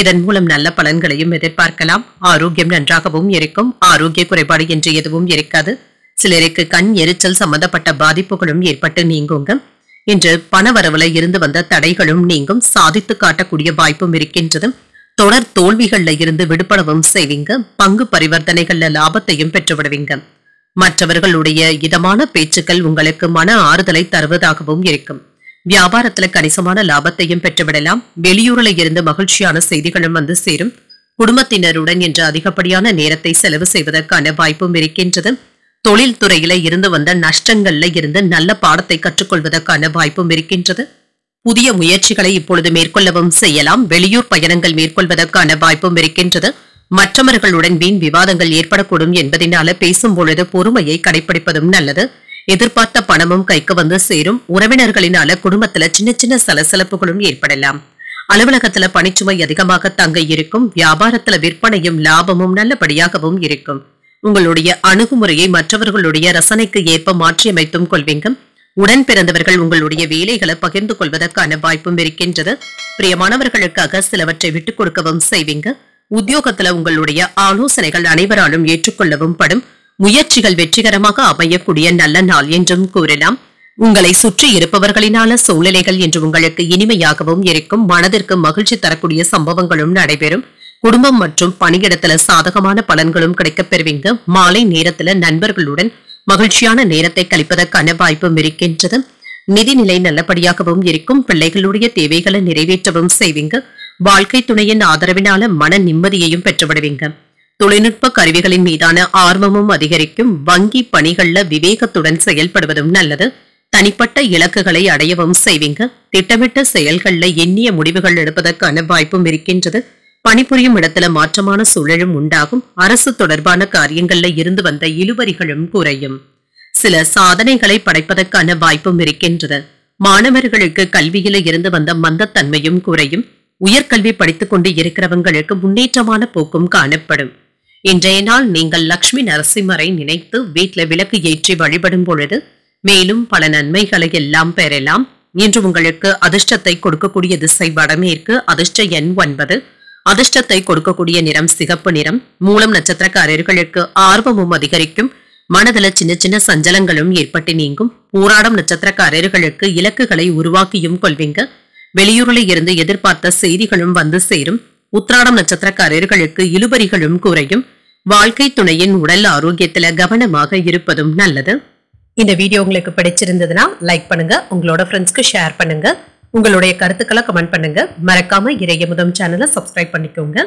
இதன் மூலம் நல்ல பலன்களையும் எதிர்பார்க்கலாம். ஆரோக்கியம் நன்றாகவும் இருக்கும். ஆரோக்கிய குறைபாடு என்று எதுவும் இருக்காது. சிலருக்கு கண் எரிச்சல் சம்பந்தப்பட்ட பாதிப்புகளும் ஏற்பட்டு நீங்குங்க. இன்று பணவரவுல இருந்து வந்த தடைகளும் நீங்கும். சாதித்து காட்டக்கூடிய வாய்ப்பும் இருக்கின்றது. தொடர் தோல்விகள்ல இருந்து விடுபடவும் செய்வீங்க. பங்கு பரிவர்த்தனைகள்ல லாபத்தையும் பெற்றுவிடுவீங்க. மற்றவர்களுடைய இதமான பேச்சுக்கள் உங்களுக்கு மன ஆறுதலை தருவதாகவும் இருக்கும். வியாபாரத்துல கணிசமான லாபத்தையும் பெற்றுவிடலாம். வெளியூரில் இருந்து மகிழ்ச்சியான செய்திகளும் வந்து சேரும். குடும்பத்தினருடன் இன்று அதிகப்படியான நேரத்தை செலவு செய்வதற்கான வாய்ப்பும் இருக்கின்றது. தொழில் துறையில இருந்து வந்த நஷ்டங்கள்ல இருந்து நல்ல பாடத்தை கற்றுக்கொள்வதற்கான வாய்ப்பும் இருக்கின்றது. புதிய முயற்சிகளை இப்பொழுது மேற்கொள்ளவும் செய்யலாம். வெளியூர் பயணங்கள் மேற்கொள்வதற்கான வாய்ப்பும் இருக்கின்றது. மற்றவர்களுடன் வீண் விவாதங்கள் ஏற்படக்கூடும் என்பதனால பேசும் பொழுது பொறுமையை கடைபிடிப்பதும் நல்லது. எதிர்பார்த்த பணமும் கைக்கு வந்து சேரும். உறவினர்களினால குடும்பத்துல சின்ன சின்ன சலசலப்புகளும் ஏற்படலாம். அலுவலகத்துல பணிச்சுமை அதிகமாக தங்க இருக்கும். வியாபாரத்துல விற்பனையும் லாபமும் நல்லபடியாகவும் இருக்கும். உங்களுடைய அணுகுமுறையை மற்றவர்களுடைய ரசனைக்கு ஏற்ப மாற்றியமைத்தும் கொள்வீங்க. உடன் பிறந்தவர்கள் உங்களுடைய வேலைகளை பகிர்ந்து கொள்வதற்கான வாய்ப்பும் இருக்கின்றது. பிரியமானவர்களுக்காக சிலவற்றை விட்டுக் கொடுக்கவும் செய்வீங்க. உத்தியோகத்துல உங்களுடைய ஆலோசனைகள் அனைவராலும் ஏற்றுக்கொள்ளவும் படும். முயற்சிகள் வெற்றிகரமாக அமையக்கூடிய நல்ல நாள் என்றும் கூறலாம். உங்களை சுற்றி இருப்பவர்களினால சூழ்நிலைகள் என்று உங்களுக்கு இனிமையாகவும் இருக்கும். மனதிற்கு மகிழ்ச்சி தரக்கூடிய சம்பவங்களும் நடைபெறும். குடும்பம் மற்றும் பணியிடத்துல சாதகமான பலன்களும் கிடைக்கப் பெறுவீங்க. மாலை நேரத்துல நண்பர்களுடன் மகிழ்ச்சியான நேரத்தை கழிப்பதற்கான வாய்ப்பும் இருக்கின்றது. நிதிநிலை நல்லபடியாகவும் இருக்கும். பிள்ளைகளுடைய தேவைகளை நிறைவேற்றவும் செய்வீங்க. வாழ்க்கை துணையின் ஆதரவினால மன நிம்மதியையும் பெற்றுவிடுவீங்க. தொழில்நுட்ப கருவிகளின் மீதான ஆர்வமும் அதிகரிக்கும். வங்கி பணிகள்ல விவேகத்துடன் செயல்படுவதும் நல்லது. தனிப்பட்ட இலக்குகளை அடையவும் செய்வீங்க. திட்டமிட்ட செயல்கள்ல எண்ணிய முடிவுகள் எடுப்பதற்கான வாய்ப்பும் இருக்கின்றது. பணிபுரியும் இடத்துல மாற்றமான சூழலும் உண்டாகும். அரசு தொடர்பான காரியங்கள்ல இருந்து வந்த இழுபறிகளும் குறையும். சில சாதனைகளை படைப்பதற்கான வாய்ப்பும் இருக்கின்றது. மாணவர்களுக்கு கல்வியில இருந்து வந்த மந்தத்தன்மையும் குறையும். உயர்கல்வி படித்துக் கொண்டு இருக்கிறவங்களுக்கு முன்னேற்றமான போக்கும் காணப்படும். இன்றைய நாள் நீங்கள் லட்சுமி நரசிம்மரை நினைத்து வீட்டுல விளக்கு ஏற்றி வழிபடும் பொழுது மேலும் பல நன்மைகளை எல்லாம் பெறலாம். இன்று உங்களுக்கு அதிர்ஷ்டத்தை கொடுக்கக்கூடிய திசை வடமேற்கு. அதிர்ஷ்ட எண் 9. அதிர்ஷ்டத்தை கொடுக்கக்கூடிய நிறம் சிகப்பு நிறம். மூலம் நட்சத்திரக்காரர்களுக்கு ஆர்வமும் அதிகரிக்கும். மனதில சின்ன சின்ன சஞ்சலங்களும் ஏற்பட்டு நீங்கும். பூராடம் நட்சத்திரக்காரர்களுக்கு இலக்குகளை உருவாக்கியும் கொள்வீங்க. வெளியூரில் இருந்து எதிர்பார்த்த செய்திகளும் வந்து சேரும். உத்திராடம் நட்சத்திரக்காரர்களுக்கு இழுபறிகளும் குறையும். வாழ்க்கை துணையின் உடல் ஆரோக்கியத்துல கவனமாக இருப்பதும் நல்லது. இந்த வீடியோ உங்களுக்கு பிடிச்சிருந்ததுன்னா லைக் பண்ணுங்க. உங்களோட ஃப்ரெண்ட்ஸ்க்கு ஷேர் பண்ணுங்க. உங்களுடைய கருத்துக்களை கமெண்ட் பண்ணுங்க. மறக்காம இறையமுதம் சேனலை சப்ஸ்கிரைப் பண்ணிக்கோங்க.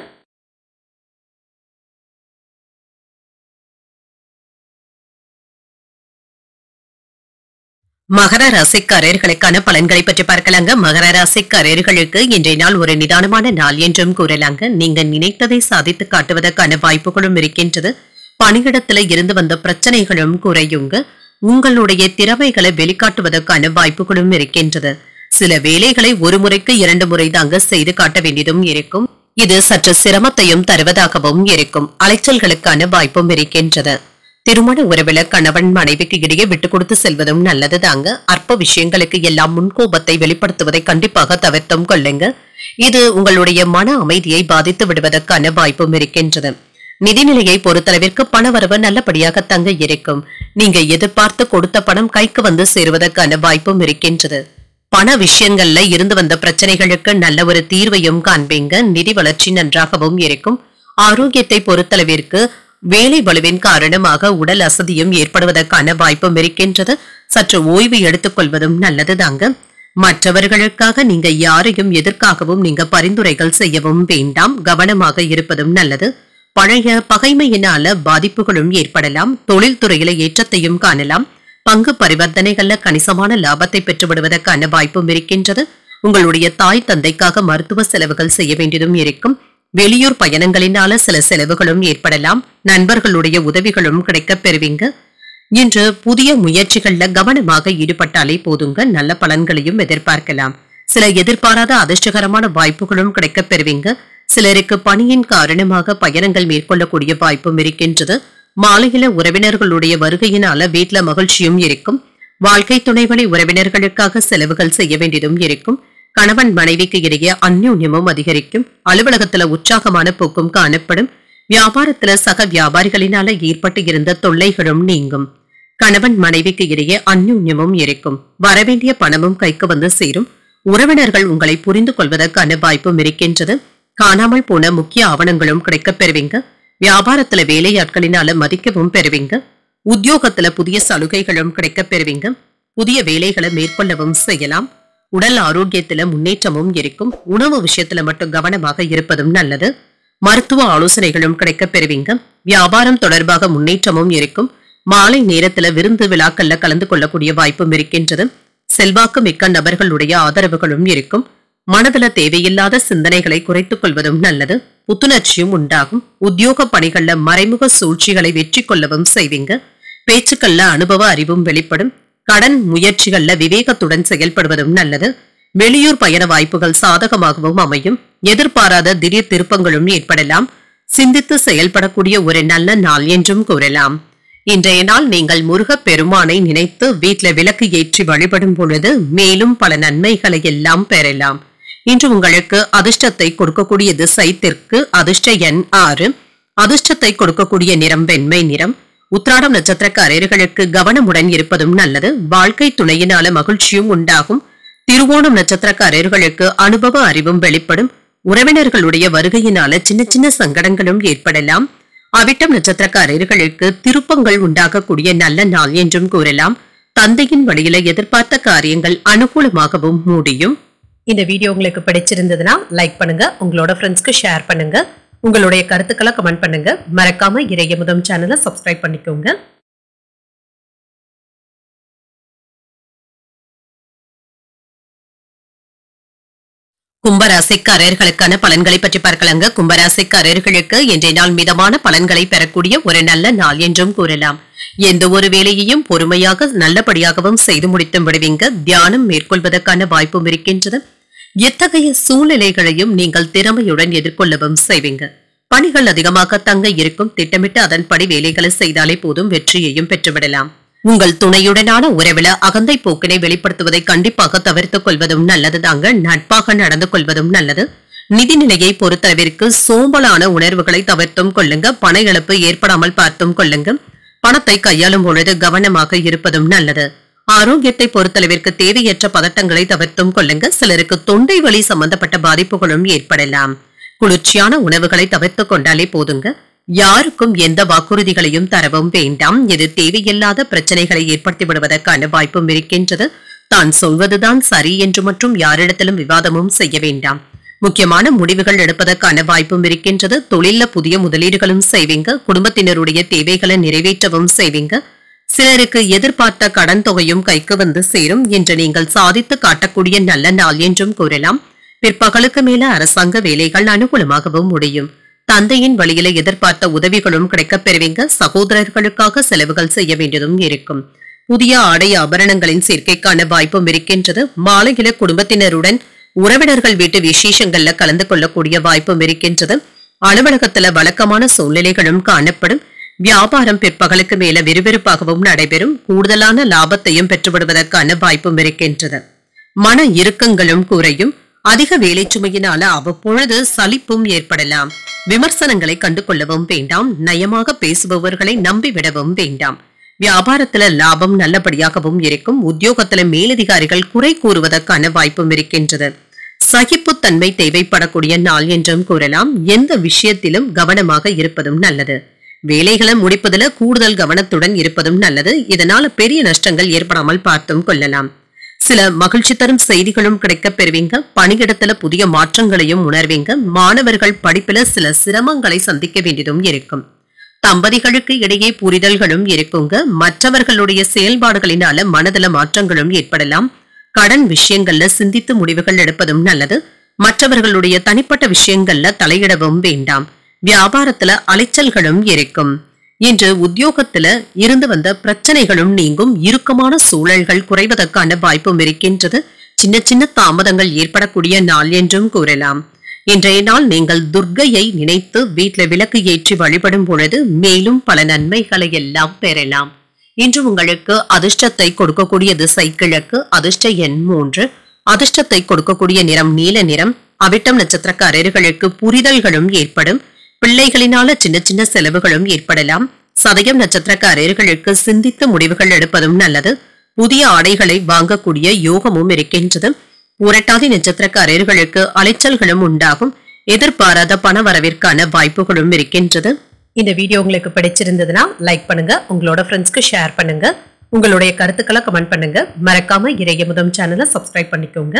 மகர ராசிக்காரர்களுக்கான பலன்களை பற்றி பார்க்கலாங்க. மகர ராசிக்காரர்களுக்கு இன்றைய நாள் ஒரு நிதானமான நாள் என்றும் கூறலாங்க. நீங்க நினைத்ததை சாதித்து காட்டுவதற்கான வாய்ப்புகளும் இருக்கின்றது. பணியிடத்துல இருந்து வந்த பிரச்சனைகளும் குறையுங்க. உங்களுடைய திறமைகளை வெளிக்காட்டுவதற்கான வாய்ப்புகளும் இருக்கின்றது. சில வேலைகளை ஒரு முறைக்கு 2 முறை தாங்க செய்து காட்ட வேண்டியதும் இருக்கும். இது சற்று சிரமத்தையும் தருவதாகவும் இருக்கும். அலைச்சல்களுக்கான வாய்ப்பும் இருக்கின்றது. திருமண உறவுல கணவன் மனைவிக்கு இடையே விட்டுக் கொடுத்து செல்வதும் நல்லது தாங்க. அற்ப விஷயங்களுக்கு எல்லாம் முன்கோபத்தை வெளிப்படுத்துவதை கண்டிப்பாக தவிர்த்தும் கொள்ளுங்க. இது உங்களுடைய மன அமைதியை பாதித்து விடுவதற்கான வாய்ப்பும் இருக்கின்றது. நிதிநிலையை பொறுத்தளவிற்கு பணவரவு நல்லபடியாக தங்க இருக்கும். நீங்க எதிர்பார்த்து கொடுத்த பணம் கைக்கு வந்து சேருவதற்கான வாய்ப்பும் இருக்கின்றது. பண விஷயங்கள்ல இருந்து வந்த பிரச்சனைகளுக்கு நல்ல ஒரு தீர்வையும் காண்பீங்க. நிதி வளர்ச்சி நன்றாகவும் இருக்கும். ஆரோக்கியத்தை பொறுத்தளவிற்கு வேலை வலுவின் காரணமாக உடல் அசதியும் ஏற்படுவதற்கான வாய்ப்பும் இருக்கின்றது. சற்று ஓய்வு எடுத்துக் கொள்வதும் நல்லது தாங்க. மற்றவர்களுக்காக நீங்க யாரையும் எதற்காகவும் நீங்க பரிந்துரைகள் செய்யவும் வேண்டாம். கவனமாக இருப்பதும் நல்லது. பழைய பகைமையினால பாதிப்புகளும் ஏற்படலாம். தொழில்துறையில ஏற்றத்தையும் காணலாம். பங்கு பரிவர்த்தனைகள்ல கணிசமான லாபத்தை பெற்றுவிடுவதற்கான வாய்ப்பும் இருக்கின்றது. உங்களுடைய தாய் தந்தைக்காக மருத்துவ செலவுகள் செய்ய வேண்டியதும் இருக்கும். வெளியூர் பயணங்களினால சில செலவுகளும் ஏற்படலாம். நண்பர்களுடைய உதவிகளும் கிடைக்கப் பெறுவீங்க. இன்று புதிய முயற்சிகள்ல கவனமாக ஈடுபட்டாலே போதுங்க. நல்ல பலன்களையும் எதிர்பார்க்கலாம். சில எதிர்பாராத அதிர்ஷ்டகரமான வாய்ப்புகளும் கிடைக்கப் பெறுவீங்க. சிலருக்கு பணியின் காரணமாக பயணங்கள் மேற்கொள்ளக்கூடிய வாய்ப்பும் இருக்கின்றது. மாலையில உறவினர்களுடைய வருகையினால வீட்ல மகிழ்ச்சியும் இருக்கும். வாழ்க்கை துணைவழி உறவினர்களுக்காக செலவுகள் செய்ய வேண்டியதும் இருக்கும். கணவன் மனைவிக்கு இடையே அந்யோன்யமும் அதிகரிக்கும். அலுவலகத்துல உற்சாகமான போக்கும் காணப்படும். வியாபாரத்துல சக வியாபாரிகளினால ஏற்பட்டு இருந்த தொல்லைகளும் நீங்கும். கணவன் மனைவிக்கு இடையே அந்யோன்யமும் இருக்கும். வரவேண்டிய பணமும் கைக்கு வந்து சேரும். உறவினர்கள் உங்களை புரிந்து கொள்வதற்கான வாய்ப்பும் இருக்கின்றது. காணாமல் போன முக்கிய ஆவணங்களும் கிடைக்கப் பெறுவீங்க. வியாபாரத்துல வேலையாட்களினால மதிக்கவும் பெறுவீங்க. உத்தியோகத்துல புதிய சலுகைகளும் கிடைக்கப் பெறுவீங்க. புதிய வேலைகளை மேற்கொள்ளவும் செய்யலாம். உடல் ஆரோக்கியத்துல முன்னேற்றமும் இருக்கும். உணவு விஷயத்துல மட்டும் கவனமாக இருப்பதும் நல்லது. மருத்துவ ஆலோசனைகளும் கிடைக்கப் பெறுவீங்க. வியாபாரம் தொடர்பாக முன்னேற்றமும் இருக்கும். மாலை நேரத்துல விருந்து விழாக்கள்ல கலந்து கொள்ளக்கூடிய வாய்ப்பும் இருக்கின்றது. செல்வாக்கு மிக்க நபர்களுடைய ஆதரவுகளும் இருக்கும். மனதுல தேவையில்லாத சிந்தனைகளை குறைத்துக் கொள்வதும் நல்லது. புத்துணர்ச்சியும் உண்டாகும். உத்தியோக பணிகள்ல மறைமுக சூழ்ச்சிகளை வெற்றி கொள்ளவும் செய்வீங்க. பேச்சுக்கள்ல அனுபவ அறிவும் வெளிப்படும். கடன் முயற்சிகள்ல விவேகத்துடன் செயல்படுவதும் நல்லது. வெளியூர் பயண வாய்ப்புகள் சாதகமாகவும் அமையும். எதிர்பாராத திடீர் திருப்பங்களும் ஏற்படலாம். சிந்தித்து செயல்படக்கூடிய ஒரு நல்ல நாள் என்றும் கூறலாம். இன்றைய நாள் நீங்கள் முருகப் பெருமானை நினைத்து வீட்ல விளக்கு ஏற்றி வழிபடும் பொழுது மேலும் பல நன்மைகளை எல்லாம் பெறலாம். இன்று உங்களுக்கு அதிர்ஷ்டத்தை கொடுக்கக்கூடிய திசை தெற்கு. அதிர்ஷ்ட எண் 6. அதிர்ஷ்டத்தை கொடுக்கக்கூடிய நிறம் வெண்மை நிறம். உத்திராடம் நட்சத்திரக்காரர்களுக்கு கவனமுடன் இருப்பதும் நல்லது. வாழ்க்கை துணையினால மகிழ்ச்சியும் உண்டாகும். திருவோணம் நட்சத்திரக்காரர்களுக்கு அனுபவ அறிவும் வெளிப்படும். உறவினர்களுடைய வருகையினால சின்ன சின்ன சங்கடங்களும் ஏற்படலாம். அவிட்டம் நட்சத்திரக்காரர்களுக்கு திருப்பங்கள் உண்டாகக்கூடிய நல்ல நாள் என்றும் கூறலாம். தந்தையின் வழியில எதிர்பார்த்த காரியங்கள் அனுகூலமாகவும் முடியும். இந்த வீடியோ உங்களுக்கு பிடிச்சிருந்ததுன்னா லைக் பண்ணுங்க. உங்களோட ஃப்ரெண்ட்ஸ்க்கு ஷேர் பண்ணுங்க. உங்களுடைய கருத்துக்களை கமெண்ட் பண்ணுங்க. மறக்காம இறையமுதம் சேனலை சப்ஸ்கிரைப் பண்ணிக்கோங்க. கும்பராசிக்காரர்களுக்கான பலன்களை பற்றி பார்க்கலாங்க. கும்பராசிக்காரர்களுக்கு இன்றைய நாள் மிதமான பலன்களை பெறக்கூடிய ஒரு நல்ல நாள் என்றும் கூறலாம். எந்த ஒரு வேலையையும் பொறுமையாக நல்லபடியாகவும் செய்து முடித்து விடுவீங்க. தியானம் மேற்கொள்வதற்கான வாய்ப்பும் இருக்கின்றது. எத்தகைய சூழ்நிலைகளையும் நீங்கள் திறமையுடன் எதிர்கொள்ளவும் செய்வீங்க. பணிகள் அதிகமாக தங்க இருக்கும். திட்டமிட்டு அதன்படி வேலைகளை செய்தாலே போதும், வெற்றியையும் பெற்றுவிடலாம். உங்கள் துணையுடனான உறவில அகந்தை போக்கினை வெளிப்படுத்துவதை கண்டிப்பாக தவிர்த்துக் கொள்வதும் நல்லதுதாங்க. நட்பாக நடந்து கொள்வதும் நல்லது. நிதிநிலையை பொறுத்தளவிற்கு சோம்பலான உணர்வுகளை தவிர்த்தும் கொள்ளுங்க. பண இழப்பு ஏற்படாமல் பார்த்தும் கொள்ளுங்க. பணத்தை கையாளும் பொழுது கவனமாக இருப்பதும் நல்லது. ஆரோக்கியத்தை பொறுத்தளவிற்கு தேவையற்ற பதட்டங்களை தவிர்த்தும் கொள்ளுங்க. சிலருக்கு தொண்டை வலி சம்பந்தப்பட்ட பாதிப்புகளும் ஏற்படலாம். குளிர்ச்சியான உணவுகளை தவிர்த்துக் கொண்டாலே போதுங்க. யாருக்கும் எந்த வாக்குறுதிகளையும் தரவும் வேண்டாம். இது தேவையில்லாத பிரச்சனைகளை ஏற்படுத்தி விடுவதற்கான வாய்ப்பும் இருக்கின்றது. தான் சொல்வதுதான் சரி என்று மற்றும் யாரிடத்திலும் விவாதமும் செய்ய வேண்டாம். முக்கியமான முடிவுகள் எடுப்பதற்கான வாய்ப்பும் இருக்கின்றது. தொழில புதிய முதலீடுகளும் செய்வீங்க. குடும்பத்தினருடைய தேவைகளை நிறைவேற்றவும் செய்வீங்க. சிலருக்கு எதிர்பார்த்த கடன் தொகையும் கைக்கு வந்து சேரும். என்று நீங்கள் சாதித்து காட்டக்கூடிய நல்ல நாள் என்றும் கூறலாம். பிற்பகலுக்கு மேல அரசாங்க வேலைகள் அனுகூலமாகவும் முடியும். தந்தையின் வழியில எதிர்பார்த்த உதவிகளும் கிடைக்கப் பெறுவீங்க. சகோதரர்களுக்காக செலவுகள் செய்ய வேண்டியதும் இருக்கும். புதிய ஆடை ஆபரணங்களின் சேர்க்கைக்கான வாய்ப்பும் இருக்கின்றது. மாலையில குடும்பத்தினருடன் உறவினர்கள் வீட்டு விசேஷங்கள்ல கலந்து கொள்ளக்கூடிய வாய்ப்பும் இருக்கின்றது. அலுவலகத்துல வழக்கமான சூழ்நிலைகளும் காணப்படும். வியாபாரம் பிற்பகலுக்கு மேல விறுவிறுப்பாகவும் நடைபெறும். கூடுதலான லாபத்தையும் பெற்றுவிடுவதற்கான வாய்ப்பும் இருக்கின்றது. மன இறுக்கங்களும் குறையும். அதிக வேலை சுமையினால அவ்வப்பொழுது சலிப்பும் ஏற்படலாம். விமர்சனங்களை கண்டு கொள்ளவும் வேண்டாம். நயமாக பேசுபவர்களை நம்பிவிடவும் வேண்டாம். வியாபாரத்துல லாபம் நல்லபடியாகவும் இருக்கும். உத்தியோகத்துல மேலதிகாரிகள் குறை கூறுவதற்கான வாய்ப்பும் இருக்கின்றது. சகிப்புத்தன்மை தேவைப்படக்கூடிய நாள் என்றும் கூறலாம். எந்த விஷயத்திலும் கவனமாக இருப்பதும் நல்லது. வேலைகளை முடிப்பதில் கூடுதல் கவனத்துடன் இருப்பதும் நல்லது. இதனால பெரிய நஷ்டங்கள் ஏற்படாமல் பார்த்தும் கொள்ளலாம். சில மகிழ்ச்சி தரும் செய்திகளும் கிடைக்கப் பெறுவீங்க. பணியிடத்துல புதிய மாற்றங்களையும் உணர்வீங்க. மாணவர்கள் படிப்பில சில சிரமங்களை சந்திக்க வேண்டியதும் இருக்கும். தம்பதிகளுக்கு இடையே புரிதல்களும் இருக்குங்க. மற்றவர்களுடைய செயல்பாடுகளினால மனதில மாற்றங்களும் ஏற்படலாம். கடன் விஷயங்கள்ல சிந்தித்து முடிவுகள் எடுப்பதும் நல்லது. மற்றவர்களுடைய தனிப்பட்ட விஷயங்கள்ல தலையிடவும் வேண்டாம். வியாபாரத்துல அலைச்சல்களும் இருக்கும். இன்று உத்தியோகத்துல இருந்து வந்த பிரச்சனைகளும் நீங்கும். இறுக்கமான சூழல்கள் குறைவதற்கான வாய்ப்பும் இருக்கின்றது. சின்ன சின்ன தாமதங்கள் ஏற்படக்கூடிய நாள் என்றும் கூறலாம். இன்றைய நாள் நீங்கள் துர்க்கையை நினைத்து வீட்டில் விளக்கு ஏற்றி வழிபடும் பொழுது மேலும் பல நன்மைகளை எல்லாம் பெறலாம். இன்று உங்களுக்கு அதிர்ஷ்டத்தை கொடுக்கக்கூடிய திசை கிழக்கு, அதிர்ஷ்ட எண் 3, அதிர்ஷ்டத்தை கொடுக்கக்கூடிய நிறம் நீல நிறம். அவிட்டம் நட்சத்திரக்காரர்களுக்கு புரிதல்களும் ஏற்படும். பிள்ளைகளினால சின்ன சின்ன செலவுகளும் ஏற்படலாம். சதயம் நட்சத்திரக்காரர்களுக்கு சிந்தித்து முடிவுகள் எடுப்பதும் நல்லது. புதிய ஆடைகளை வாங்கக்கூடிய யோகமும் இருக்கின்றது. புரட்டாதி நட்சத்திரக்காரர்களுக்கு அலைச்சல்களும் உண்டாகும். எதிர்பாராத பண வரவிற்கான வாய்ப்புகளும் இருக்கின்றது. இந்த வீடியோ உங்களுக்கு பிடிச்சிருந்ததுன்னா லைக் பண்ணுங்க, உங்களோட ஃப்ரெண்ட்ஸ்க்கு ஷேர் பண்ணுங்க, உங்களுடைய கருத்துக்களை கமெண்ட் பண்ணுங்க. மறக்காம இறையமுதம் சேனலை சப்ஸ்கிரைப் பண்ணிக்கோங்க.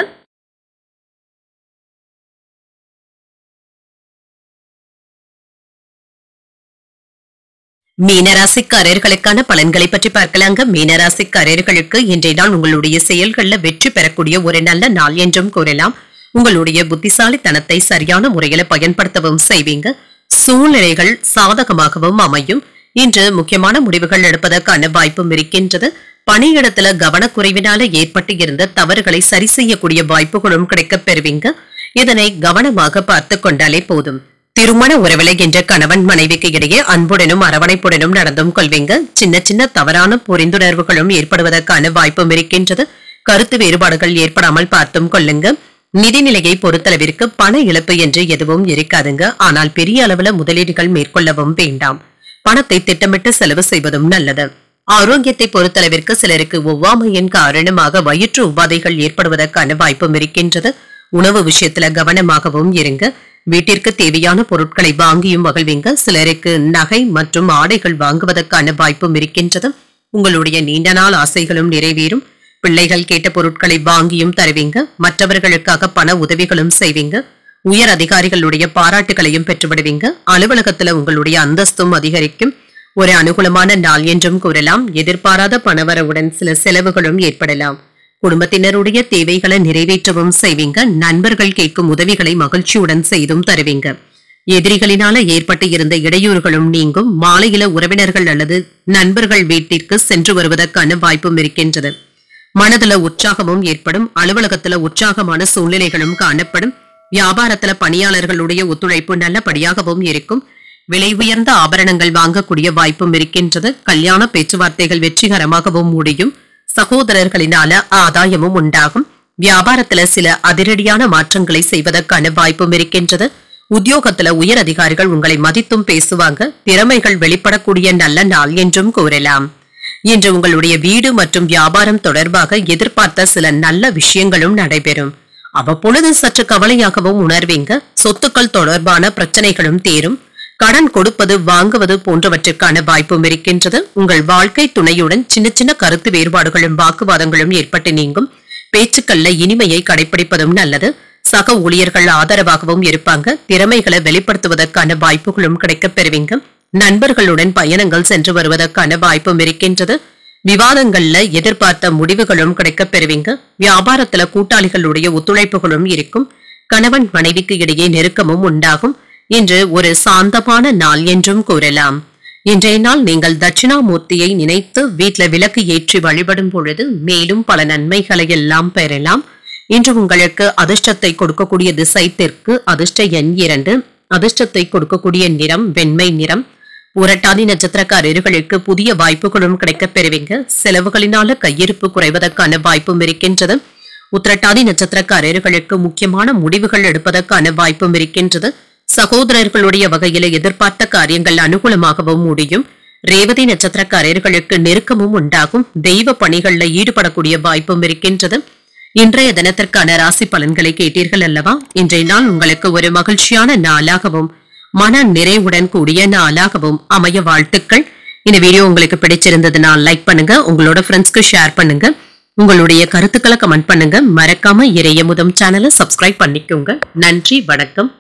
மீனராசிக்காரர்களுக்கான பலன்களை பற்றி பார்க்கலாங்க. மீனராசிக்காரர்களுக்கு இன்றைய நாள் உங்களுடைய செயல்கள்ல வெற்றி பெறக்கூடிய ஒரு நல்ல நாள் என்றும் கூறலாம். உங்களுடைய புத்திசாலித்தனத்தை சரியான முறையில பயன்படுத்தவும் செய்வீங்க. சூழ்நிலைகள் சாதகமாகவும் அமையும். இன்று முக்கியமான முடிவுகள் எடுப்பதற்கான வாய்ப்பும் இருக்கின்றது. பணியிடத்துல கவனக்குறைவினால ஏற்பட்டு இருந்த தவறுகளை சரி செய்யக்கூடிய வாய்ப்புகளும் கிடைக்கப் பெறுவீங்க. இதனை கவனமாக பார்த்து கொண்டாலே போதும். திருமண உறவிலை என்ற கணவன் மனைவிக்கு இடையே அன்புடனும் அரவணைப்புடனும் நடந்தும் கொள்வீங்க. சின்ன சின்ன தவறான புரிந்துணர்வுகளும் ஏற்படுவதற்கான வாய்ப்பும் இருக்கின்றது. கருத்து வேறுபாடுகள் ஏற்படாமல் பார்த்தும் கொள்ளுங்க. நிதிநிலையை பொறுத்தளவிற்கு பண இழப்பு என்று எதுவும் இருக்காதுங்க. ஆனால் பெரிய அளவுல முதலீடுகள் மேற்கொள்ளவும் வேண்டாம். பணத்தை திட்டமிட்டு செலவு செய்வதும் நல்லது. ஆரோக்கியத்தை பொறுத்தளவிற்கு சிலருக்கு ஒவ்வாமையின் காரணமாக வயிற்று உபாதைகள் ஏற்படுவதற்கான வாய்ப்பும் இருக்கின்றது. உணவு விஷயத்துல கவனமாகவும் இருங்க. வீட்டிற்கு தேவையான பொருட்களை வாங்கியும் மகிழ்வீங்க. சிலருக்கு நகை மற்றும் ஆடைகள் வாங்குவதற்கான வாய்ப்பும் இருக்கின்றது. உங்களுடைய நீண்ட நாள் ஆசைகளும் நிறைவேறும். பிள்ளைகள் கேட்ட பொருட்களை வாங்கியும் தருவீங்க. மற்றவர்களுக்காக பண உதவிகளும் செய்வீங்க. உயர் அதிகாரிகளுடைய பாராட்டுகளையும் பெற்றுவிடுவீங்க. அலுவலகத்துல உங்களுடைய அந்தஸ்தும் அதிகரிக்கும். ஒரு அனுகூலமான நாள் என்றும் கூறலாம். எதிர்பாராத பணவரவுடன் சில செலவுகளும் ஏற்படலாம். குடும்பத்தினருடைய தேவைகளை நிறைவேற்றவும் செய்வீங்க. நண்பர்கள் கேட்கும் உதவிகளை மகிழ்ச்சியுடன் செய்தும் தருவீங்க. எதிரிகளினால ஏற்பட்டு இருந்த இடையூறுகளும் நீங்கும். மாலையில உறவினர்கள் அல்லது நண்பர்கள் வீட்டிற்கு சென்று வருவதற்கான வாய்ப்பும் இருக்கின்றது. மனதுல உற்சாகமும் ஏற்படும். அலுவலகத்துல உற்சாகமான சூழ்நிலைகளும் காணப்படும். வியாபாரத்துல பணியாளர்களுடைய ஒத்துழைப்பு நல்லபடியாகவும் இருக்கும். விலை உயர்ந்த ஆபரணங்கள் வாங்கக்கூடிய வாய்ப்பும் இருக்கின்றது. கல்யாண பேச்சுவார்த்தைகள் வெற்றிகரமாகவும் முடியும். சகோதரர்களினால ஆதாயமும் உண்டாகும். வியாபாரத்துல சில அதிரடியான மாற்றங்களை செய்வதற்கான வாய்ப்பும் இருக்கின்றது. உத்தியோகத்துல உயர் அதிகாரிகள் உங்களை மதித்தும் பேசுவாங்க. திறமைகள் வெளிப்படக்கூடிய நல்ல நாள் என்றும் கூறலாம். இன்று உங்களுடைய வீடு மற்றும் வியாபாரம் தொடர்பாக எதிர்பார்த்த சில நல்ல விஷயங்களும் நடைபெறும். அவ்வப்பொழுது சற்று கவலையாகவும் உணர்வீங்க. சொத்துக்கள் தொடர்பான பிரச்சனைகளும் தீரும். கடன் கொடுப்பது வாங்குவது போன்றவற்றிற்கான வாய்ப்பும் இருக்கின்றது. உங்கள் வாழ்க்கை துணையுடன் சின்ன சின்ன கருத்து வேறுபாடுகளும் வாக்குவாதங்களும் ஏற்பட்டு நீங்கும். பேச்சுக்கள்ல இனிமையை கடைபிடிப்பதும் நல்லது. சக ஊழியர்கள் ஆதரவாகவும் இருப்பாங்க. திறமைகளை வெளிப்படுத்துவதற்கான வாய்ப்புகளும் கிடைக்கப் பெறுவீங்க. நண்பர்களுடன் பயணங்கள் சென்று வருவதற்கான வாய்ப்பும் இருக்கின்றது. விவாதங்கள்ல எதிர்பார்த்த முடிவுகளும் கிடைக்கப் பெறுவீங்க. வியாபாரத்துல கூட்டாளிகளுடைய ஒத்துழைப்புகளும் இருக்கும். கணவன் மனைவிக்கு இடையே நெருக்கமும் உண்டாகும். இன்று ஒரு சாந்தமான நாள் என்றும் கூறலாம். இன்றைய நாள் நீங்கள் தட்சிணாமூர்த்தியை நினைத்து வீட்ல விளக்கு ஏற்றி வழிபடும் பொழுது மேலும் பல நன்மைகளை எல்லாம் பெறலாம். இன்று உங்களுக்கு அதிர்ஷ்டத்தை கொடுக்கக்கூடிய திசை தெற்கு, அதிர்ஷ்ட எண் 2, அதிர்ஷ்டத்தை கொடுக்கக்கூடிய நிறம் வெண்மை நிறம். புரட்டாதி நட்சத்திரக்காரர்களுக்கு புதிய வாய்ப்புகளும் கிடைக்கப் பெறுவீங்க. செலவுகளினால கையிருப்பு குறைவதற்கான வாய்ப்பும் இருக்கின்றது. உத்திரட்டாதி நட்சத்திரக்காரர்களுக்கு முக்கியமான முடிவுகள் எடுப்பதற்கான வாய்ப்பும் இருக்கின்றது. சகோதரர்களுடைய வகையில எதிர்பார்த்த காரியங்கள் அனுகூலமாகவும் முடியும். ரேவதி நட்சத்திரக்காரர்களுக்கு நெருக்கமும் உண்டாகும். தெய்வ பணிகள்ல ஈடுபடக்கூடிய வாய்ப்பும் இருக்கின்றது. இன்றைய தினத்திற்கான ராசி பலன்களை கேட்டீர்கள் அல்லவா? இன்றைய நாள் உங்களுக்கு ஒரு மகிழ்ச்சியான நாளாகவும் மன நிறைவுடன் கூடிய நாளாகவும் அமைய வாழ்த்துக்கள். இந்த வீடியோ உங்களுக்கு பிடிச்சிருந்ததுன்னா லைக் பண்ணுங்க, உங்களோட ஃப்ரெண்ட்ஸ்க்கு ஷேர் பண்ணுங்க, உங்களுடைய கருத்துக்களை கமெண்ட் பண்ணுங்க. மறக்காம இறையமுதம் சேனலை சப்ஸ்கிரைப் பண்ணிக்கோங்க. நன்றி, வணக்கம்.